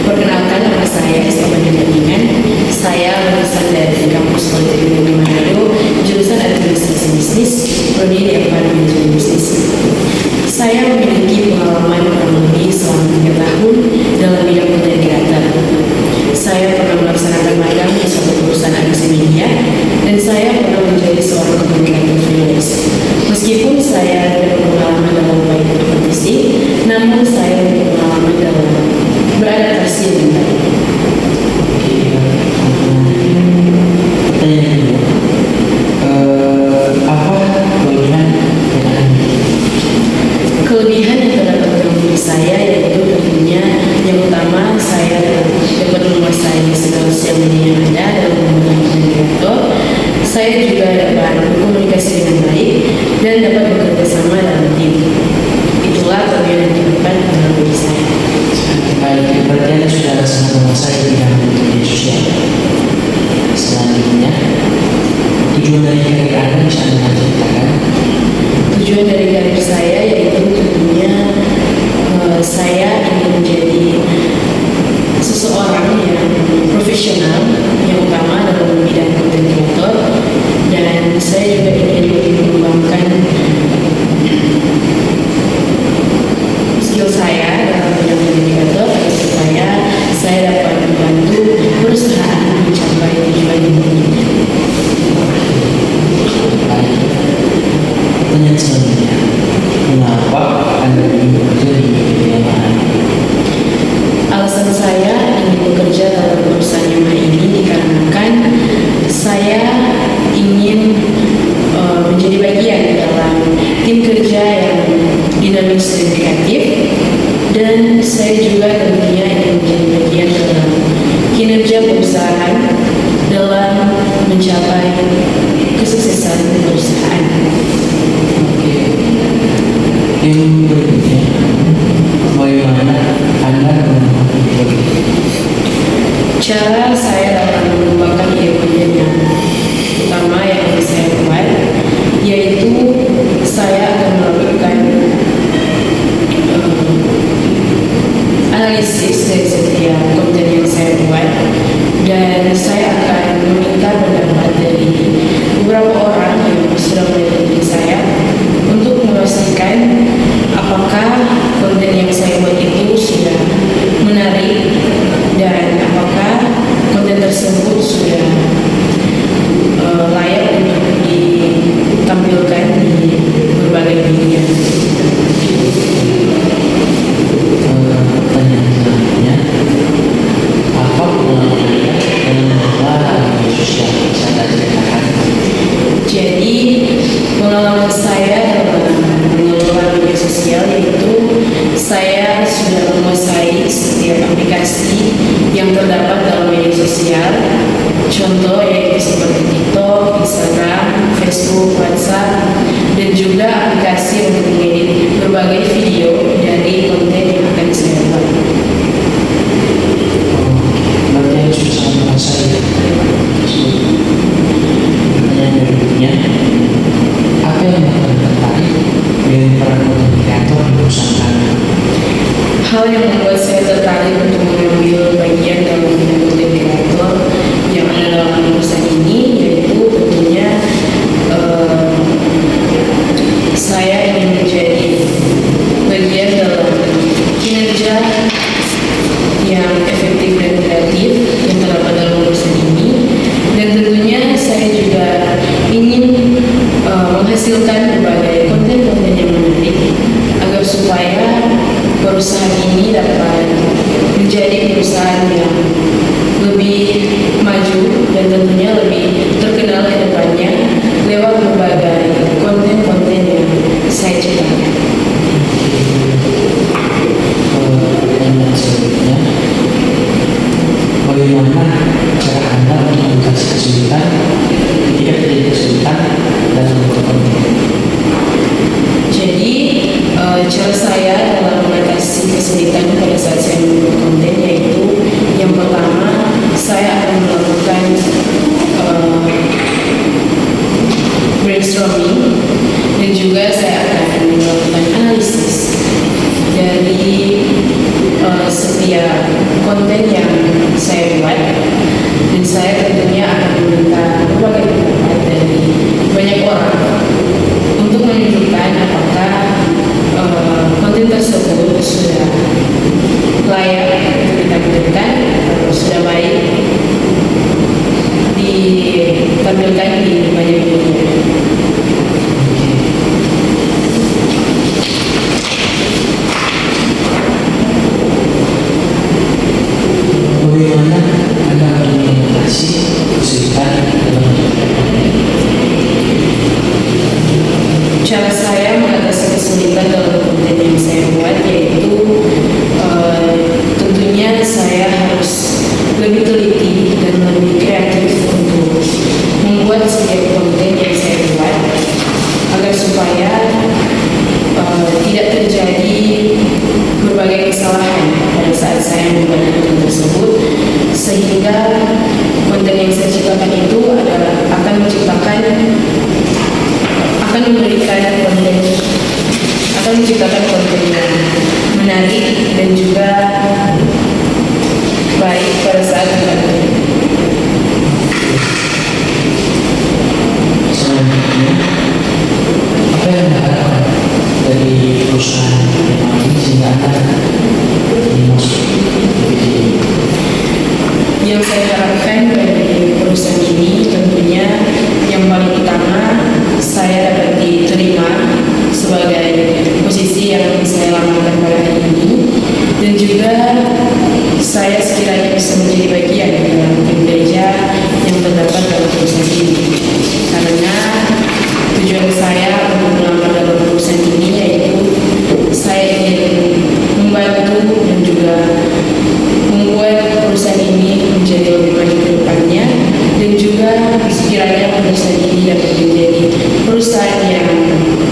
Perkenalkan, nama saya Esteban Danian. Saya lulusan dari kampus Politeknik Manado, jurusan Administrasi Bisnis, prodi Manajemen Bisnis. Saya memiliki pengalaman kurang lebih selama 3 tahun dalam bidang konten kreator. Saya pernah melaksanakan magang di suatu perusahaan agensi media, dan saya pernah menjadi seorang komunikator freelance. Meskipun saya tidak berpengalaman dalam baik berkompetisi, namun saya berpengalaman dalam beradaptasi dengan baik. pertanyaan kedua, apa kelebihan dan Kelebihan yang terdapat dalam diri saya yaitu tentunya yang utama saya dapat menguasai segala sosial media yang ada dalam membuat konten kreator. Saya juga dapat berkomunikasi dengan baik dan dapat bekerja sama dalam tim. Itulah kelebihan yang terdapat dalam diri saya. baik? Berarti Anda sudah sangat menguasai bidang media sosial. Selanjutnya, tujuan dari karir Anda bisa Anda ceritakan? Tujuan dari karir saya yaitu tentunya saya ingin menjadi seseorang yang profesional yang utama dalam bidang konten kreator, dan saya juga ingin lebih mengembangkan skill saya dalam bidang konten kreator supaya saya dapat membantu perusahaan mencapai tujuan yang diinginkan. Pertanyaan selanjutnya, mengapa Anda ingin bekerja di bidang mana? Alasan saya ingin bekerja dalam perusahaan Yamaha ini dikarenakan saya ingin menjadi bagian dalam tim kerja yang dinamis dan kreatif, dan saya juga tentunya ingin menjadi bagian dalam kinerja perusahaan dalam mencapai kesuksesan perusahaan. Oke. Yang berikutnya, bagaimana Anda mengembangkan ide? Cara saya dalam mengembangkan ide yang utama yang harus saya buat yaitu saya akan melakukan analisis dari setiap konten yang saya buat, dan saya akan meminta pendapat dari beberapa orang yang sudah melihat saya untuk memastikan apakah konten yang saya buat itu sudah menarik dan apakah konten tersebut sudah layak untuk ditampilkan di berbagai media. Pertanyaan selanjutnya, apa pengalaman Anda dalam mengelola media sosial? Bisa Anda ceritakan? Jadi pengalaman saya dalam mengelola media sosial yaitu saya sudah menguasai setiap aplikasi yang terdapat dalam media sosial. Contoh yaitu seperti TikTok, Instagram, Facebook, WhatsApp, dan juga aplikasi untuk mengedit berbagai video dari konten yang akan saya buat. Berarti Anda sudah sangat menguasai. Pertanyaan berikutnya, apa yang membuat Anda tertarik dengan peran konten kreator di perusahaan Anda? Hal yang membuat saya tertarik untuk mengambil bagian dalam bidang konten kreator yang ada dalam perusahaan ini yaitu tentunya saya ingin menjadi bagian dalam kinerja yang efektif dan kreatif yang terdapat dalam perusahaan ini, dan tentunya saya juga ingin menghasilkan berbagai konten-konten yang menarik agar supaya perusahaan ini dapat menjadi perusahaan yang lebih maju dan tentunya lebih terkenal ke depannya lewat berbagai konten-konten yang saya ciptakan. Pertanyaan selanjutnya, bagaimana cara Anda untuk mengatasi kesulitan ketika terjadi kesulitan dalam membuat konten? brainstorming, dan juga saya akan melakukan analisis dari setiap konten yang saya buat, dan saya tentunya akan meminta berbagai pendapat dari banyak orang untuk menunjukkan apakah konten tersebut sudah layak untuk ditampilkan atau sudah baik ditampilkan di banyak media. Bagaimana Anda akan mengatasi kesulitan dalam Cara saya mengatasi kesulitan dalam konten yang saya buat yaitu tentunya saya harus lebih teliti dan lebih kreatif untuk membuat setiap konten yang saya buat agar supaya tidak terjadi berbagai kesalahan pada saat saya membuat konten tersebut, sehingga konten yang saya ciptakan itu akan menciptakan konten yang menarik dan juga baik pada saat ditonton. Selanjutnya, apa yang Anda harapkan dari perusahaan yang ini sehingga Anda masuk di Yang saya harapkan dari perusahaan ini tentunya yang paling utama saya dapat diterima sebagai posisi yang saya lamarkan pada hari ini, dan juga saya sekiranya bisa menjadi bagian dalam tim kerja yang terdapat dalam perusahaan ini, karena tujuan saya untuk melamar dalam perusahaan ini yaitu saya ingin membantu dan juga membuat perusahaan ini menjadi lebih maju ke depannya, dan juga sekiranya perusahaan ini dapat menjadi perusahaan yang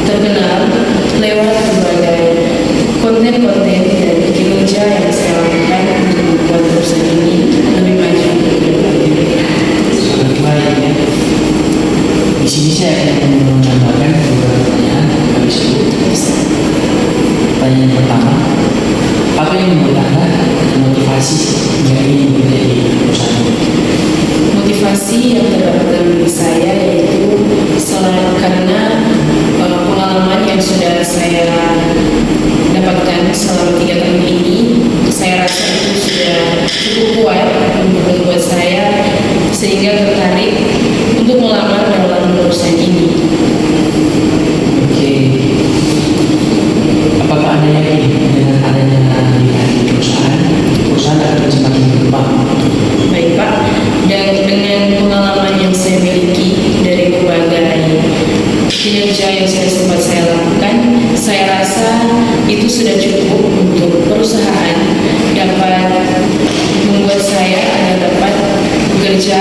terkenal lewat berbagai konten-konten dan kinerja yang saya lakukan untuk membuat perusahaan ini lebih maju ke depannya. sangat baik ya. Di sini saya akan menambahkan beberapa pertanyaan habis itu. Pertanyaan pertama, apa yang membuat Anda termotivasi hingga ingin bekerja di perusahaan ini? Motivasi yang terdapat dalam diri saya yaitu karena pengalaman yang sudah saya dapatkan selama 3 tahun ini, saya rasa itu sudah cukup kuat untuk membuat saya sehingga tertarik untuk melamar dalam perusahaan ini. Oke, apakah Anda yakin dengan adanya di perusahaan akan semakin berkembang? Baik Pak, dan dengan pengalaman yang saya miliki dari berbagai kinerja yang sempat saya lakukan, saya rasa itu sudah cukup untuk perusahaan dapat membuat saya dapat bekerja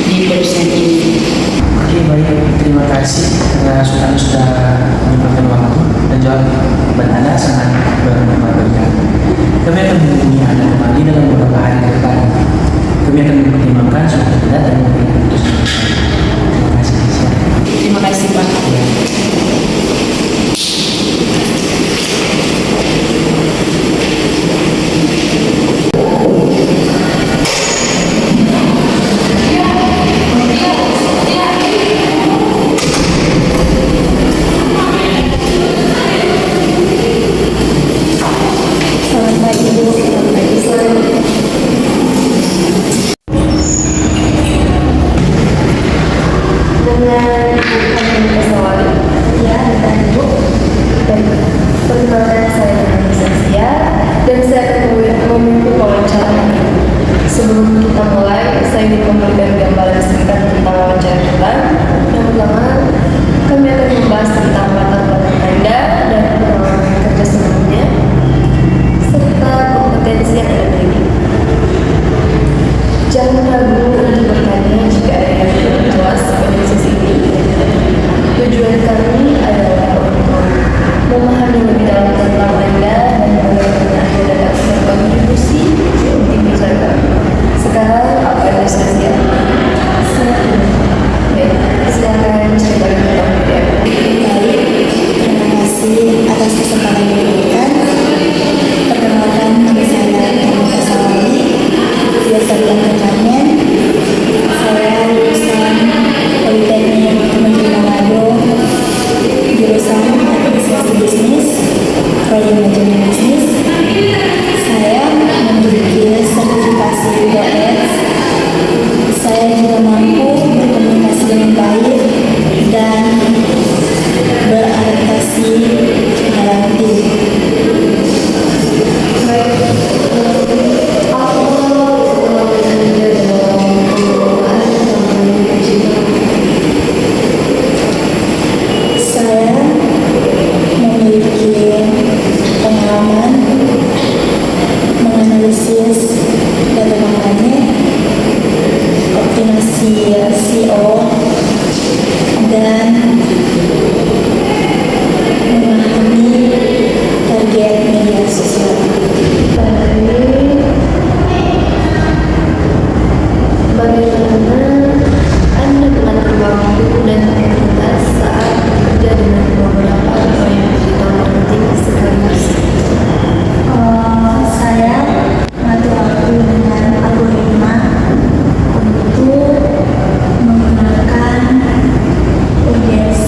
di perusahaan ini. Oke, baik. Terima kasih karena sudah menyempatkan waktu dan jawaban Anda sangat bermanfaat. Kami akan menghubungi Anda kembali dalam beberapa hari ke depan. Kami akan mempertimbangkan suatu kandidat dan memberikan keputusan. Terima kasih. Terima kasih Pak. Selamat pagi Bu, selamat pagi semuanya. Dengan kami pesawat, ya, dan Bu. Baik, perkenalkan saya dengan Sia dan saya akan memimpin wawancara. Sebelum kita mulai, saya ingin memberikan gambaran singkat tentang wawancara kita. Yang pertama, kami akan membahas tentang latar belakang Anda dan pengalaman kerja sebelumnya, serta kompetensi yang Anda miliki. Jangan ragu untuk bertanya jika ada yang belum jelas pada sesi ini. dan memahami target media sosial. Lalu, bagaimana Anda mengatur waktu dan prioritas saat bekerja dengan beberapa proyek digital marketing sekaligus? Saya mengatur waktu dengan algoritma untuk menggunakan urgensi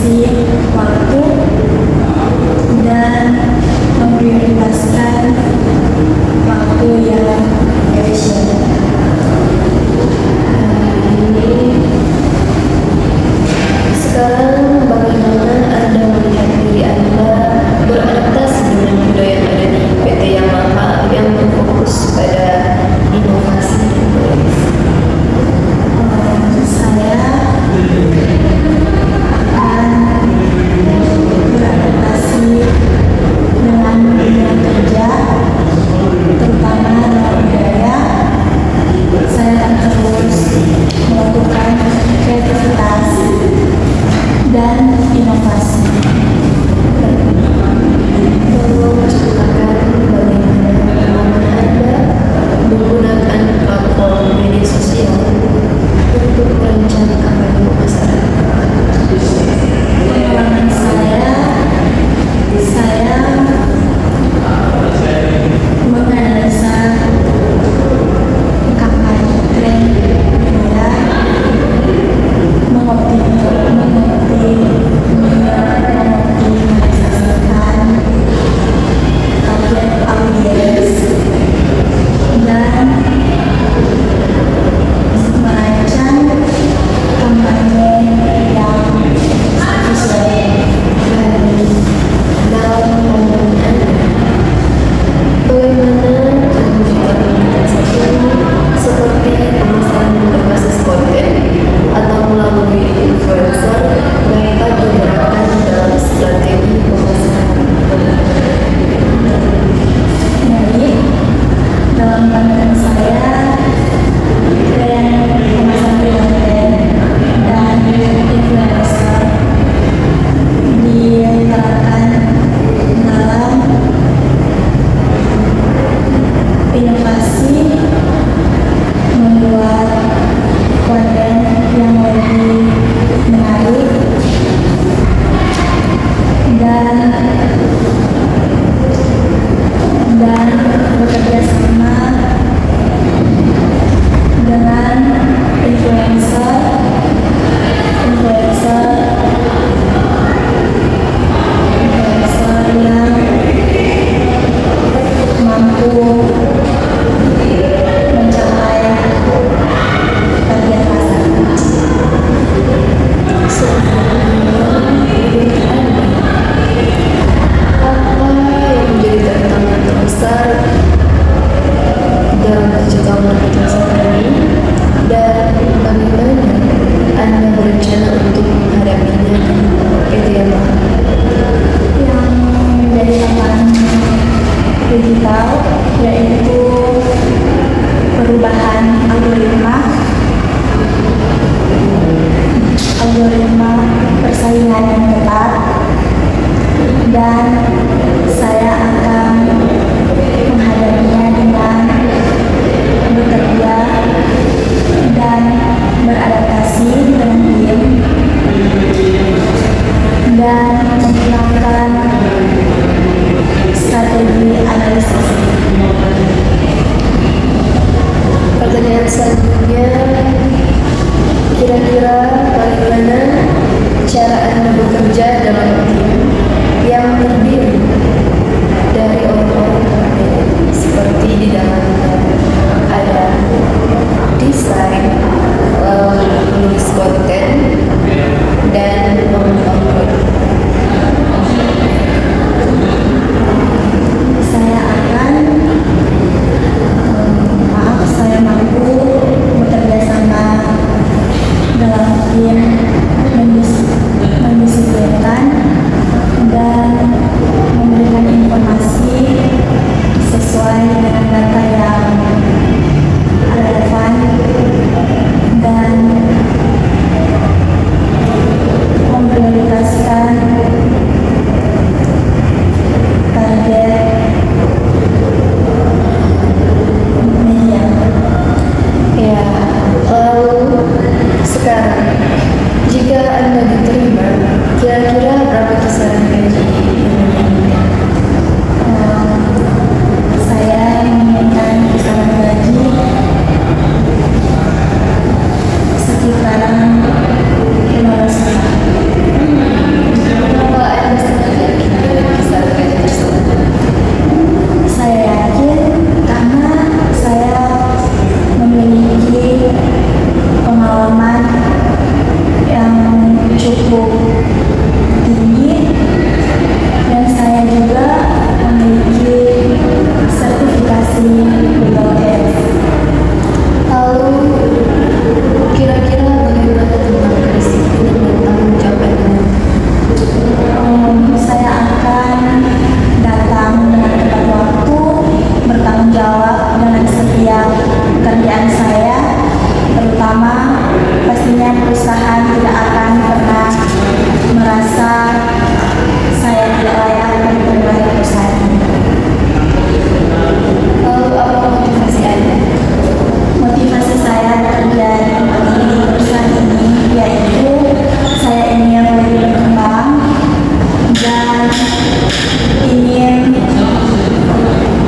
ingin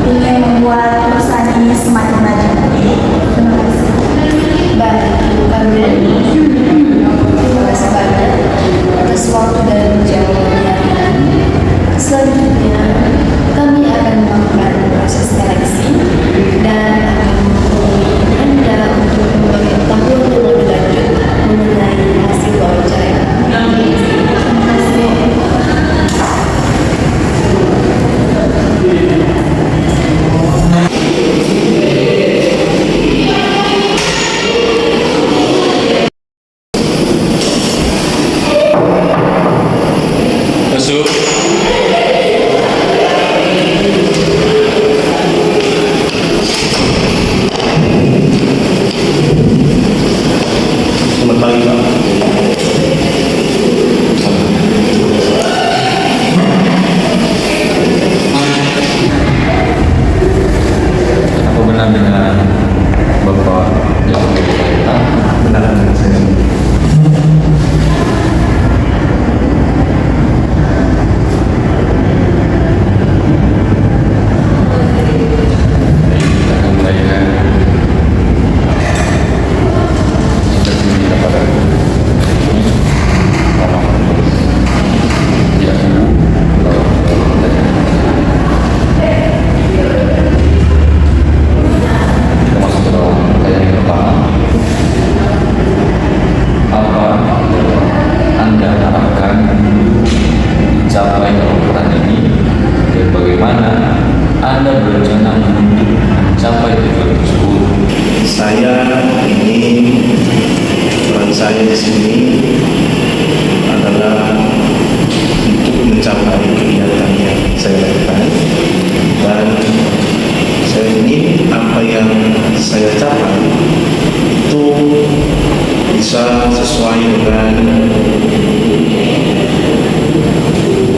membuat perusahaan ini semakin maju. Terima kasih. Baik, Carmen. Terima kasih banyak atas waktu dan jawabannya. Selanjutnya, kami akan melakukan proses seleksi dan akan menghubungi Anda untuk memberitahuan yang lebih lanjut mengenai hasil wawancara. Terima kasih. Masuk. Selamat pagi, Pak. Apa benar dengan Bapak yang berkaitan? Benar dengan saya. Kita akan mulaikan interview kita pada orang ya ibu kita masuk ke dalam pertanyaan yang pertama. Apa Anda harapkan mencapai dalam peran ini dan bagaimana Anda berencana untuk mencapai tujuan tersebut? Saya ingin peran saya di sini adalah untuk mencapai kegiatan yang saya lakukan, dan saya ingin apa yang saya capai itu bisa sesuai dengan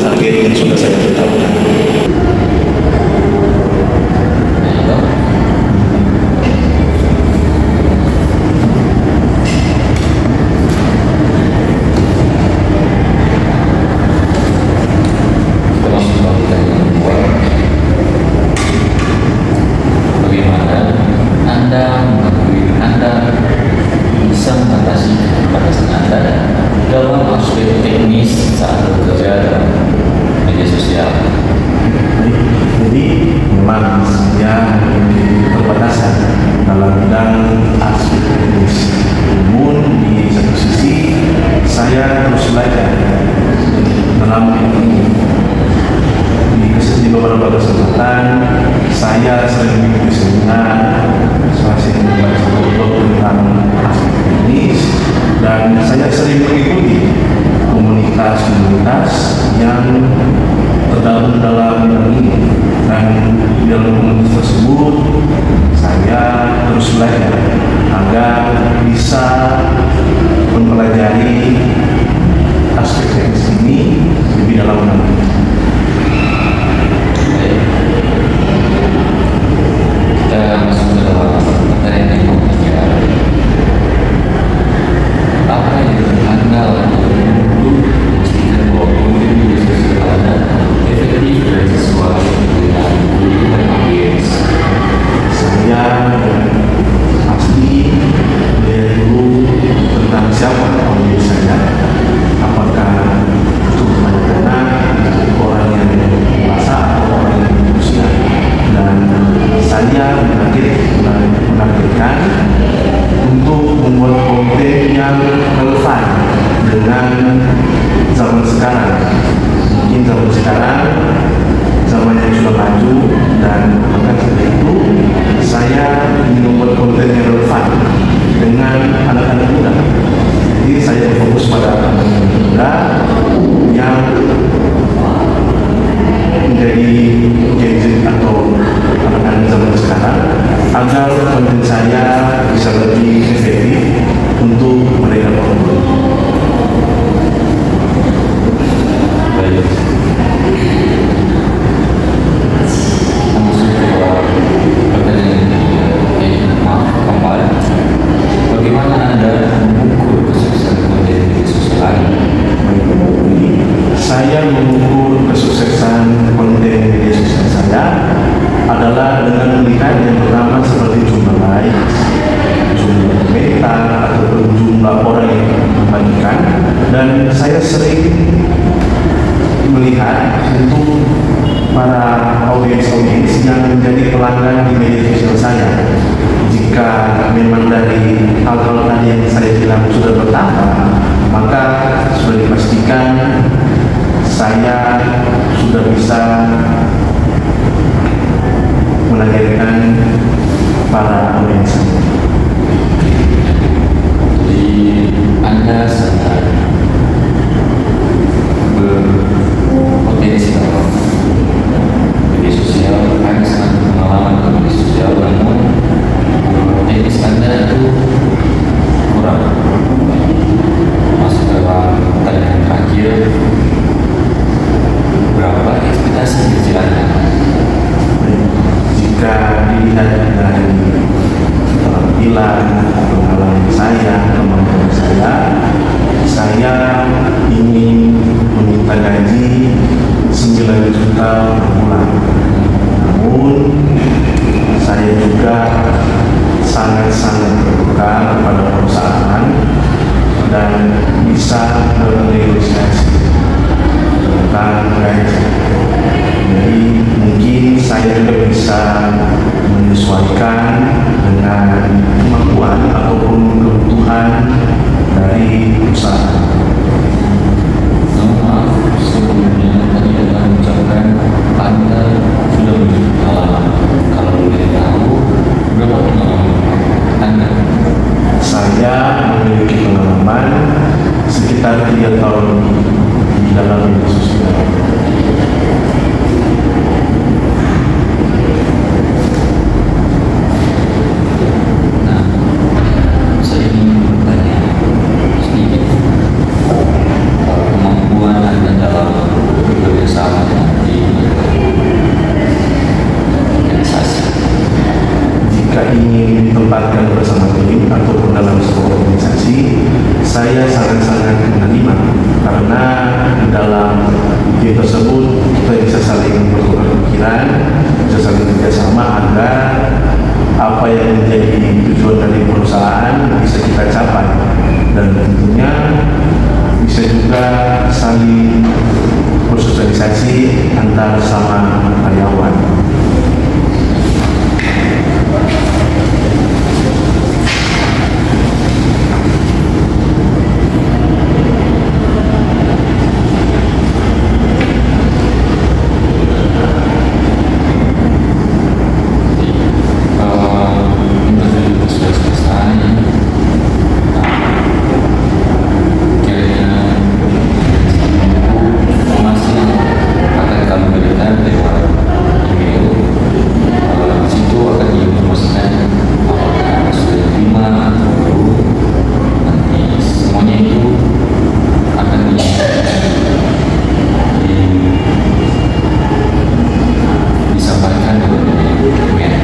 target yang sudah saya tetapkan. Kita masuk ke pertanyaan yang kedua. Bagaimana Anda mengakui Anda bisa mengatasi keterbatasan Anda dalam aspek teknis saat bekerja dalam media sosial? Jadi memang saya memiliki keterbatasan dalam bidang aspek teknis. Namun di satu sisi saya terus belajar dalam ini. Di beberapa kesempatan saya sering mengikuti seminar, saya sering membaca buku tentang aspek teknis, dan saya sering mengikuti komunitas-komunitas yang tergabung dalam bidang ini. Dan di dalam komunitas tersebut saya terus belajar agar bisa mempelajari aspek teknis ini lebih dalam lagi. Kita masuk ke dalam pertanyaan yang ketiga. Apa yang Anda lakukan untuk memastikan bahwa konten media sosial Anda efektif dan sesuai dengan kebutuhan audiens? Saya pasti melihat dulu tentang siapa audiens saya. Apakah itu banyak anak, orang yang dewasa, atau orang yang berusia. Dan saya menargetkan untuk membuat konten yang relevan dengan zaman sekarang. Mungkin zaman sekarang zaman yang sudah maju, dan maka dari itu saya ingin membuat konten yang relevan dengan anak-anak muda. Jadi saya fokus pada anak-anak muda yang menjadi Gen Z atau anak-anak zaman sekarang, agar konten saya bisa lebih efektif untuk mereka berdua. Baik. Masuk ke pertanyaan yang maaf kembali. Bagaimana Anda mengukur kesuksesan konten media sosial? Saya mengukur kesuksesan saya sering melihat untuk para audiens yang menjadi pelanggan di media sosial saya. Jika memang dari hal-hal tadi yang saya bilang sudah bertambah, maka sudah dipastikan saya sudah bisa menargetkan para audiens. Jadi Anda sangat berpotensi dalam media sosial, Anda sangat berpengalaman dalam media sosial, namun teknis Anda itu kurang masuk dalam pertanyaan terakhir. Berapa ekspektasi kerja Anda? Jika dilihat dari penampilan, pengalaman saya, kemampuan saya ingin meminta gaji 9 juta per bulan. Namun saya juga sangat-sangat terbuka kepada perusahaan dan bisa bernegosiasi tentang gaji. Jadi mungkin saya juga bisa menyesuaikan dengan kemampuan ataupun kebutuhan dari perusahaan. Maaf, sebelumnya tadi Anda mengucapkan Anda sudah memiliki pengalaman. Kalau boleh tahu, berapa pengalaman Anda? Saya memiliki pengalaman sekitar 3 tahun di dalam media sosial. Nah, saya ingin bertanya sedikit. Kemampuan Anda dalam bekerja sama di organisasi. Jika ingin ditempatkan bersama tim ataupun dalam sebuah organisasi, saya sangat-sangat menerima karena dalam tim tersebut kita bisa saling bertukar pikiran, bisa saling kerjasama agar apa yang menjadi tujuan dari perusahaan bisa kita capai, dan tentunya bisa juga saling bersosialisasi antar sama karyawan. Interview sudah selesai. Kira-kira informasi yang akan kami berikan lewat email. Di situ akan diinformasikan apakah sudah diterima atau belum. Nanti semuanya itu akan disampaikan melalui email.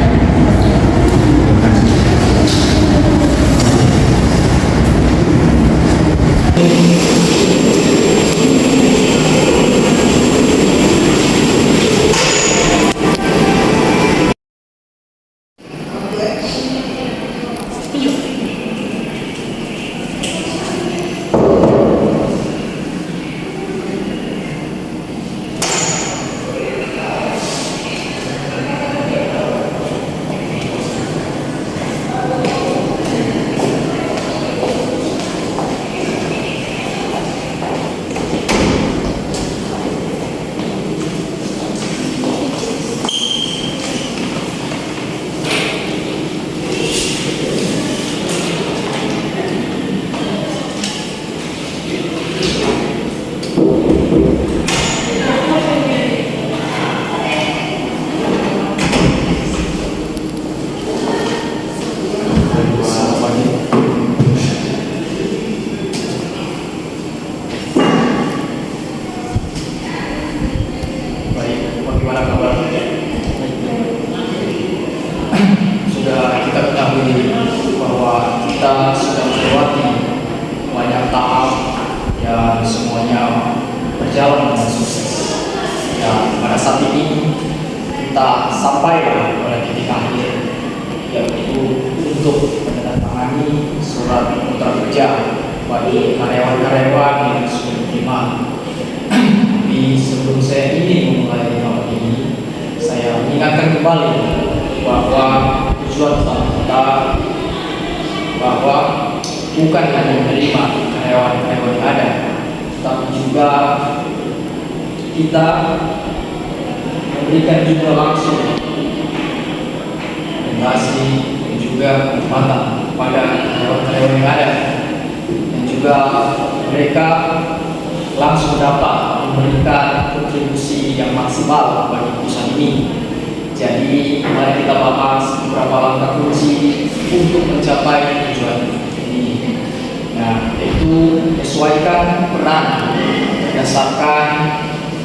berjalan dengan sukses. Dan pada saat ini kita sampai pada titik akhir, yaitu untuk menandatangani surat kontrak kerja bagi karyawan-karyawan yang sudah diterima. Tapi sebelum saya ingin memulai hal ini, saya mengingatkan kembali bahwa tujuan utama kita bahwa bukan hanya menerima karyawan-karyawan yang ada, tapi juga kita memberikan juga langsung orientasi dan juga penempatan pada karyawan-karyawan yang ada, dan juga mereka langsung dapat memberikan kontribusi yang maksimal bagi perusahaan ini. Jadi mari kita bahas beberapa langkah kunci untuk mencapai tujuan ini. Nah, yaitu menyesuaikan peran berdasarkan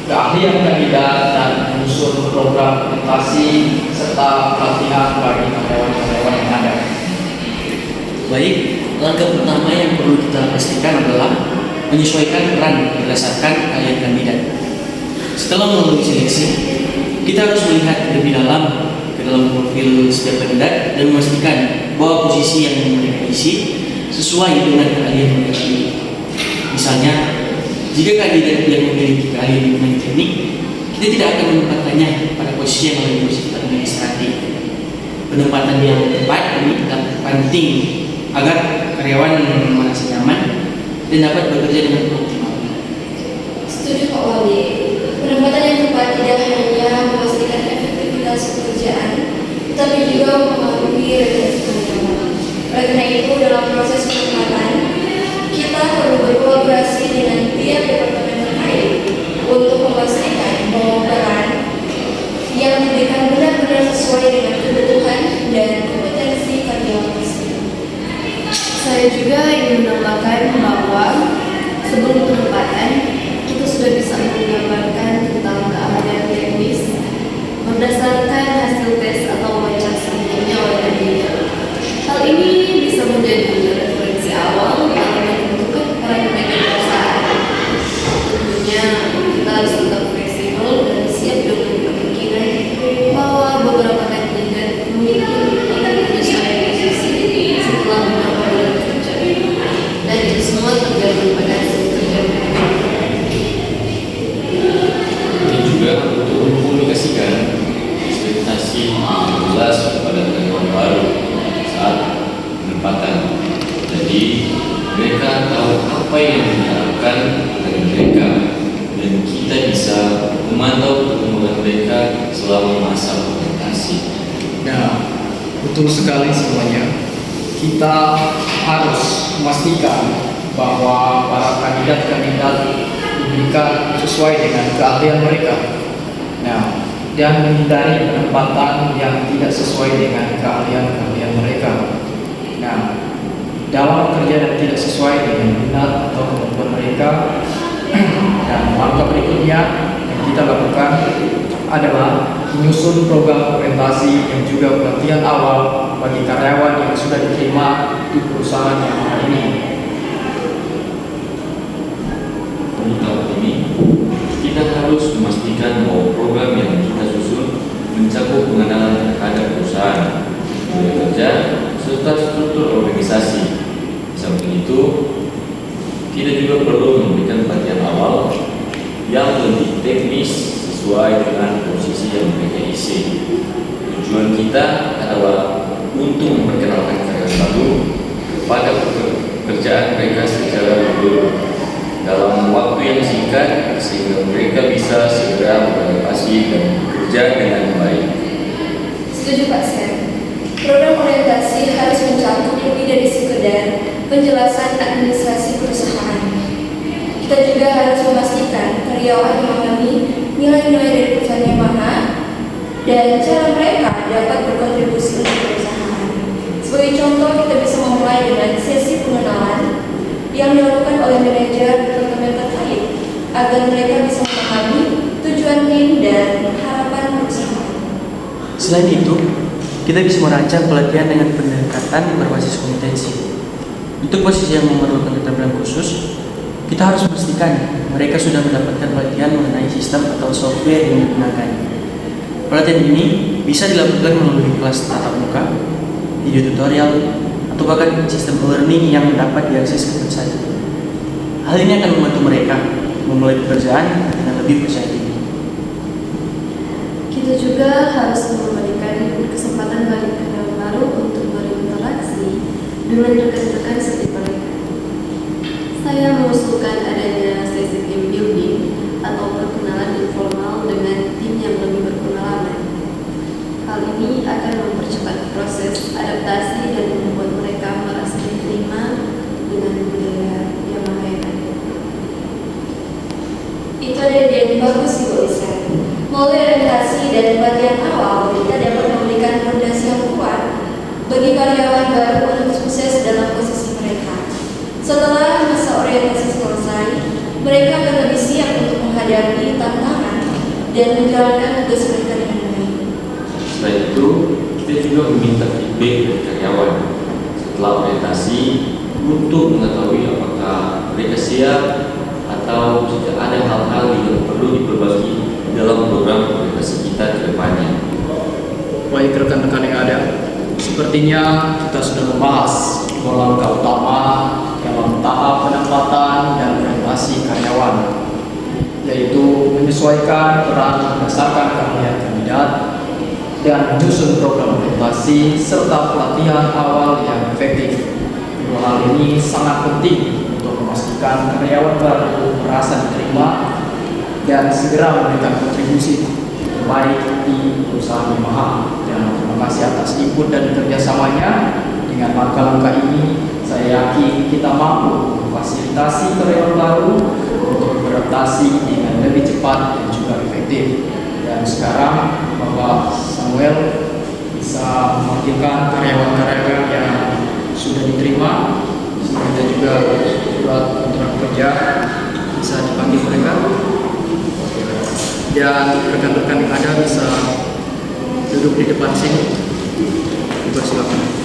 keahlian kandidat dan menyusun program orientasi serta pelatihan bagi karyawan-karyawan yang ada. Baik, langkah pertama yang perlu kita pastikan adalah menyesuaikan peran berdasarkan keahlian kandidat. Setelah melalui seleksi, kita harus melihat lebih dalam ke dalam profil setiap kandidat dan memastikan bahwa posisi yang mereka isi sesuai dengan keahlian mereka. Misalnya, jika kandidat yang memiliki keahlian di bidang teknik, kita tidak akan menempatkannya pada posisi yang lebih bersifat administratif. Penempatan yang tepat ini penting agar karyawan merasa nyaman dan dapat bekerja dengan optimal. Setuju Pak Wali. Penempatan yang tepat tidak hanya memastikan efektivitas pekerjaan, tetapi juga mempengaruhi retensi karyawan. Oleh karena itu, dalam proses penempatan, kita perlu berkolaborasi dengan pihak departemen terkait untuk memastikan bahwa peran yang diberikan benar-benar sesuai dengan kebutuhan dan kompetensi karyawan tersebut. Saya juga ingin menambahkan bahwa sebelum penempatan kita sudah bisa menggambarkan tentang keahlian teknis berdasarkan hasil tes atau wawancara sebelumnya oleh kandidat. Hal ini bisa menjadi referensi awal dalam menentukan peran mereka di perusahaan. Tentunya kita harus tetap fleksibel dan siap dengan kemungkinan bahwa beberapa kandidat mungkin akan menyesuaikan posisi setelah beberapa bulan kerja, dan itu semua tergantung pada hasil kerja mereka. Ini juga untuk mengkomunikasikan ekspektasi yang jelas kepada karyawan baru saat penempatan. Jadi mereka tahu apa yang diharapkan dari mereka dan kita bisa memantau perkembangan mereka selama masa orientasi. Nah, betul sekali semuanya. Kita harus memastikan bahwa para kandidat-kandidat diberikan sesuai dengan keahlian mereka. Nah, dan menghindari penempatan yang tidak sesuai dengan keahlian mereka. Nah, dalam bekerja dan tidak sesuai dengan minat atau kemampuan mereka. Dan langkah berikutnya yang kita lakukan adalah menyusun program orientasi yang juga pelatihan awal bagi karyawan yang sudah diterima di perusahaan yang hari ini. Untuk tahap ini, kita harus memastikan bahwa program yang kita susun mencakup pengenalan terhadap perusahaan, budaya kerja, serta struktur organisasi. Samping itu, kita juga perlu memberikan pelatihan awal yang lebih teknis sesuai dengan posisi yang mereka isi. Tujuan kita adalah untuk memperkenalkan karyawan baru kepada pekerjaan mereka secara jujur dalam waktu yang singkat sehingga mereka bisa segera beradaptasi dan bekerja dengan baik. Setuju Pak Sen. Program orientasi harus mencakup lebih dari sekedar penjelasan administrasi perusahaan. Kita juga harus memastikan karyawan memahami nilai-nilai dari perusahaan yang mana dan cara mereka dapat berkontribusi untuk perusahaan. Sebagai contoh, kita bisa memulai dengan sesi pengenalan yang dilakukan oleh manajer departemen terkait agar mereka bisa memahami tujuan tim dan harapan perusahaan. Selain itu, kita bisa merancang pelatihan dengan pendekatan berbasis kompetensi. Untuk posisi yang memerlukan keterampilan khusus, kita harus memastikan mereka sudah mendapatkan pelatihan mengenai sistem atau software yang digunakan. Pelatihan ini bisa dilakukan melalui kelas tatap muka, video tutorial, atau bahkan sistem learning yang dapat diakses kapan saja. Hal ini akan membantu mereka memulai pekerjaan dengan lebih percaya diri. Kita juga harus memberikan kesempatan bagi karyawan baru untuk berinteraksi dengan rekan-rekan seperti mereka. Saya mengusulkan adanya sesi team building atau perkenalan informal dengan tim yang lebih berpengalaman. Hal ini akan mempercepat proses adaptasi dan membuat mereka merasa diterima dengan budaya yang lain. Itu ada ide yang bagus sih Bu Lisa. Melalui orientasi dan pelatihan awal, kita dapat memberikan fondasi yang kuat bagi karyawan baru untuk sukses dalam posisi mereka. Setelah masa orientasi selesai, mereka akan lebih siap untuk menghadapi tantangan dan menjalankan tugas mereka dengan baik. Selain itu, kita juga meminta feedback dari karyawan setelah orientasi untuk mengetahui apakah mereka siap atau jika ada hal-hal yang perlu diperbaiki dalam program orientasi kita ke depannya. Baik rekan-rekan yang ada, sepertinya kita sudah membahas dua langkah utama dalam tahap penempatan dan orientasi karyawan, yaitu menyesuaikan peran berdasarkan keahlian kandidat dan menyusun program orientasi serta pelatihan awal yang efektif. Dua hal ini sangat penting untuk memastikan karyawan baru merasa diterima dan segera memberikan kontribusi terbaik di perusahaan Yamaha. Dan terima kasih atas input dan kerjasamanya. Dengan langkah-langkah ini, saya yakin kita mampu memfasilitasi karyawan baru untuk beradaptasi dengan lebih cepat dan juga efektif. Dan sekarang Bapak Samuel bisa memanggilkan karyawan-karyawan yang sudah diterima. Kita juga surat kontrak kerja bisa dipanggil mereka. Dan rekan-rekan yang ada bisa duduk di depan sini. Dipersilakan.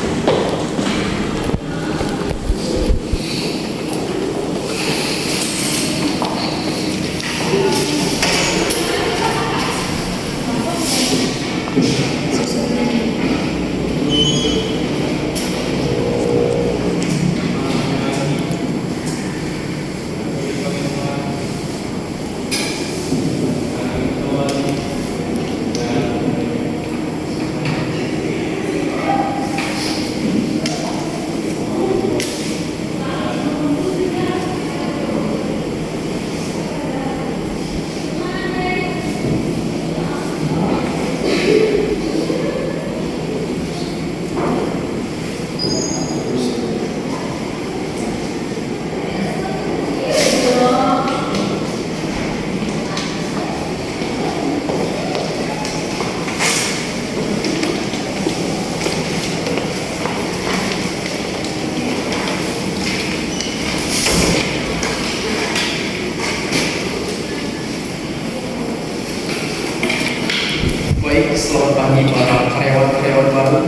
Baik, selamat pagi para karyawan-karyawan baru.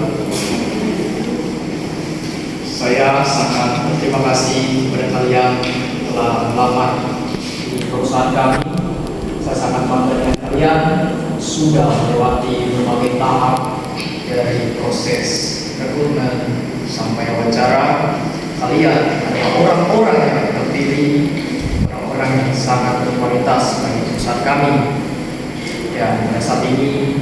Saya sangat berterima kasih kepada kalian telah melamar di perusahaan kami. Saya sangat bangga dengan kalian sudah melewati berbagai tahap dari proses rekrutmen sampai wawancara. Kalian adalah orang-orang yang terpilih, orang-orang yang sangat berkualitas bagi perusahaan kami. Dan pada saat ini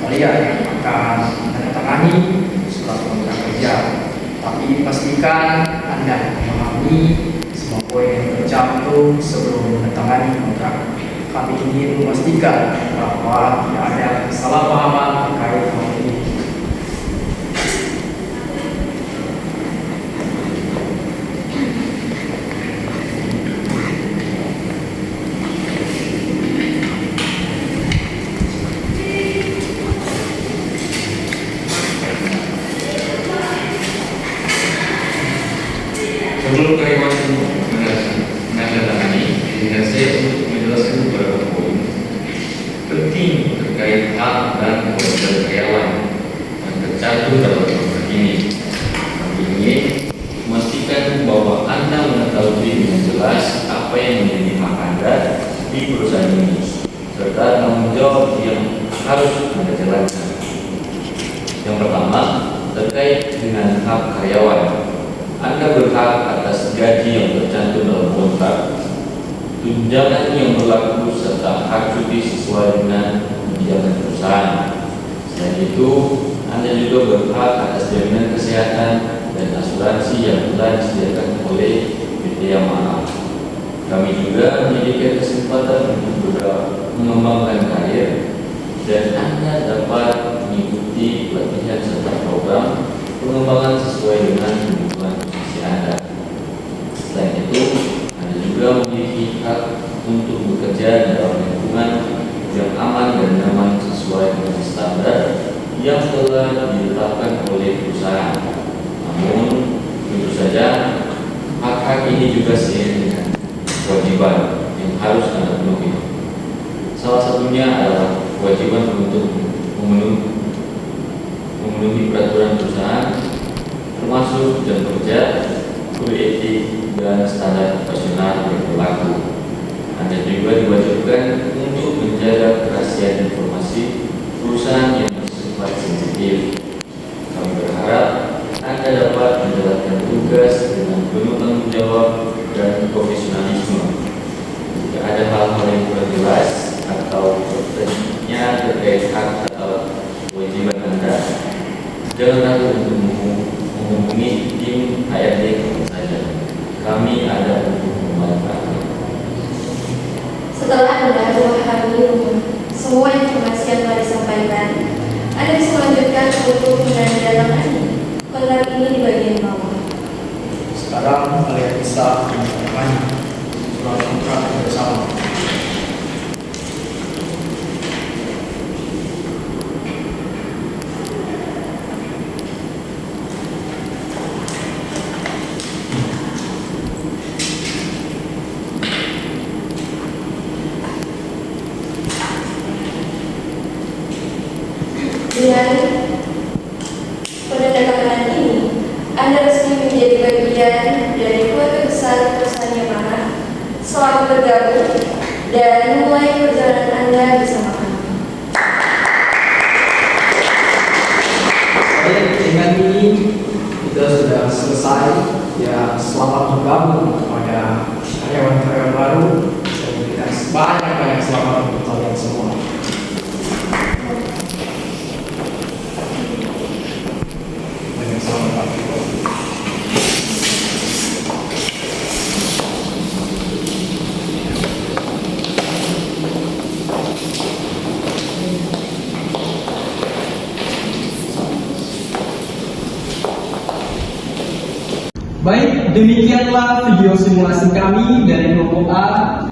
kalian akan menandatangani surat kontrak kerja. Tapi pastikan Anda memahami semua poin yang tercantum sebelum menandatangani kontrak. Kami ingin memastikan bahwa tidak ada kesalahpahaman terkait hal ini. Sebelum karyawan menandatangani, izinkan saya untuk menjelaskan beberapa poin penting terkait hak dan kewajiban karyawan yang tercantum dalam kontrak ini. Kami ingin memastikan bahwa Anda mengetahui dengan jelas apa yang menjadi hak Anda di perusahaan ini, serta tanggung jawab yang harus Anda jalankan. Yang pertama, terkait dengan hak karyawan. Anda berhak atas gaji yang tercantum dalam kontrak. tunjangan yang berlaku serta hak cuti sesuai dengan kebijakan perusahaan. Selain itu, Anda juga berhak atas jaminan kesehatan dan asuransi yang telah disediakan oleh PT Yamaha. Kami juga memiliki kesempatan untuk mengembangkan karir, dan Anda dapat mengikuti pelatihan serta program pengembangan sesuai dengan kebutuhan posisi Anda. Selain itu, Anda juga memiliki hak untuk bekerja dalam lingkungan yang aman dan nyaman sesuai dengan standar yang telah ditetapkan oleh perusahaan. Namun, tentu saja hak-hak ini juga seiring dengan kewajiban yang harus Anda penuhi. Salah satunya adalah kewajiban untuk memenuhi peraturan perusahaan, termasuk jam kerja, kode etik, dan standar operasional yang berlaku. Anda juga diwajibkan untuk menjaga kerahasiaan informasi perusahaan yang bersifat sensitif. Kami berharap Anda dapat menjalankan tugas dengan penuh tanggung jawab dan profesionalisme. Jika ada hal-hal yang kurang jelas atau pertanyaan terkait hak atau kewajiban Anda, jangan ragu untuk menghubungi tim HRD saja. Kami ada untuk membantu Anda. Setelah Anda memahami semua informasi yang telah disampaikan, Anda bisa melanjutkan untuk menandatangani kontrak ini di bagian bawah. Sekarang kalian bisa menandatangani surat kontrak bersama. Dengan penandatanganan ini, Anda resmi menjadi bagian dari keluarga besar perusahaan Yamaha. Selamat bergabung dan mulai perjalanan Anda bersama kami. Baik, dengan ini kita sudah selesai. Ya, selamat bergabung kepada karyawan-karyawan baru. Saya memberikan banyak selamat untuk kalian semua. Banyak selamat. Baik, demikianlah video simulasi kami dari kelompok A.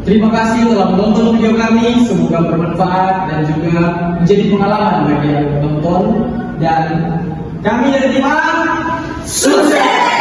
Terima kasih telah menonton video kami, semoga bermanfaat dan juga menjadi pengalaman bagi yang menonton. Dan kami dari tim A, sukses!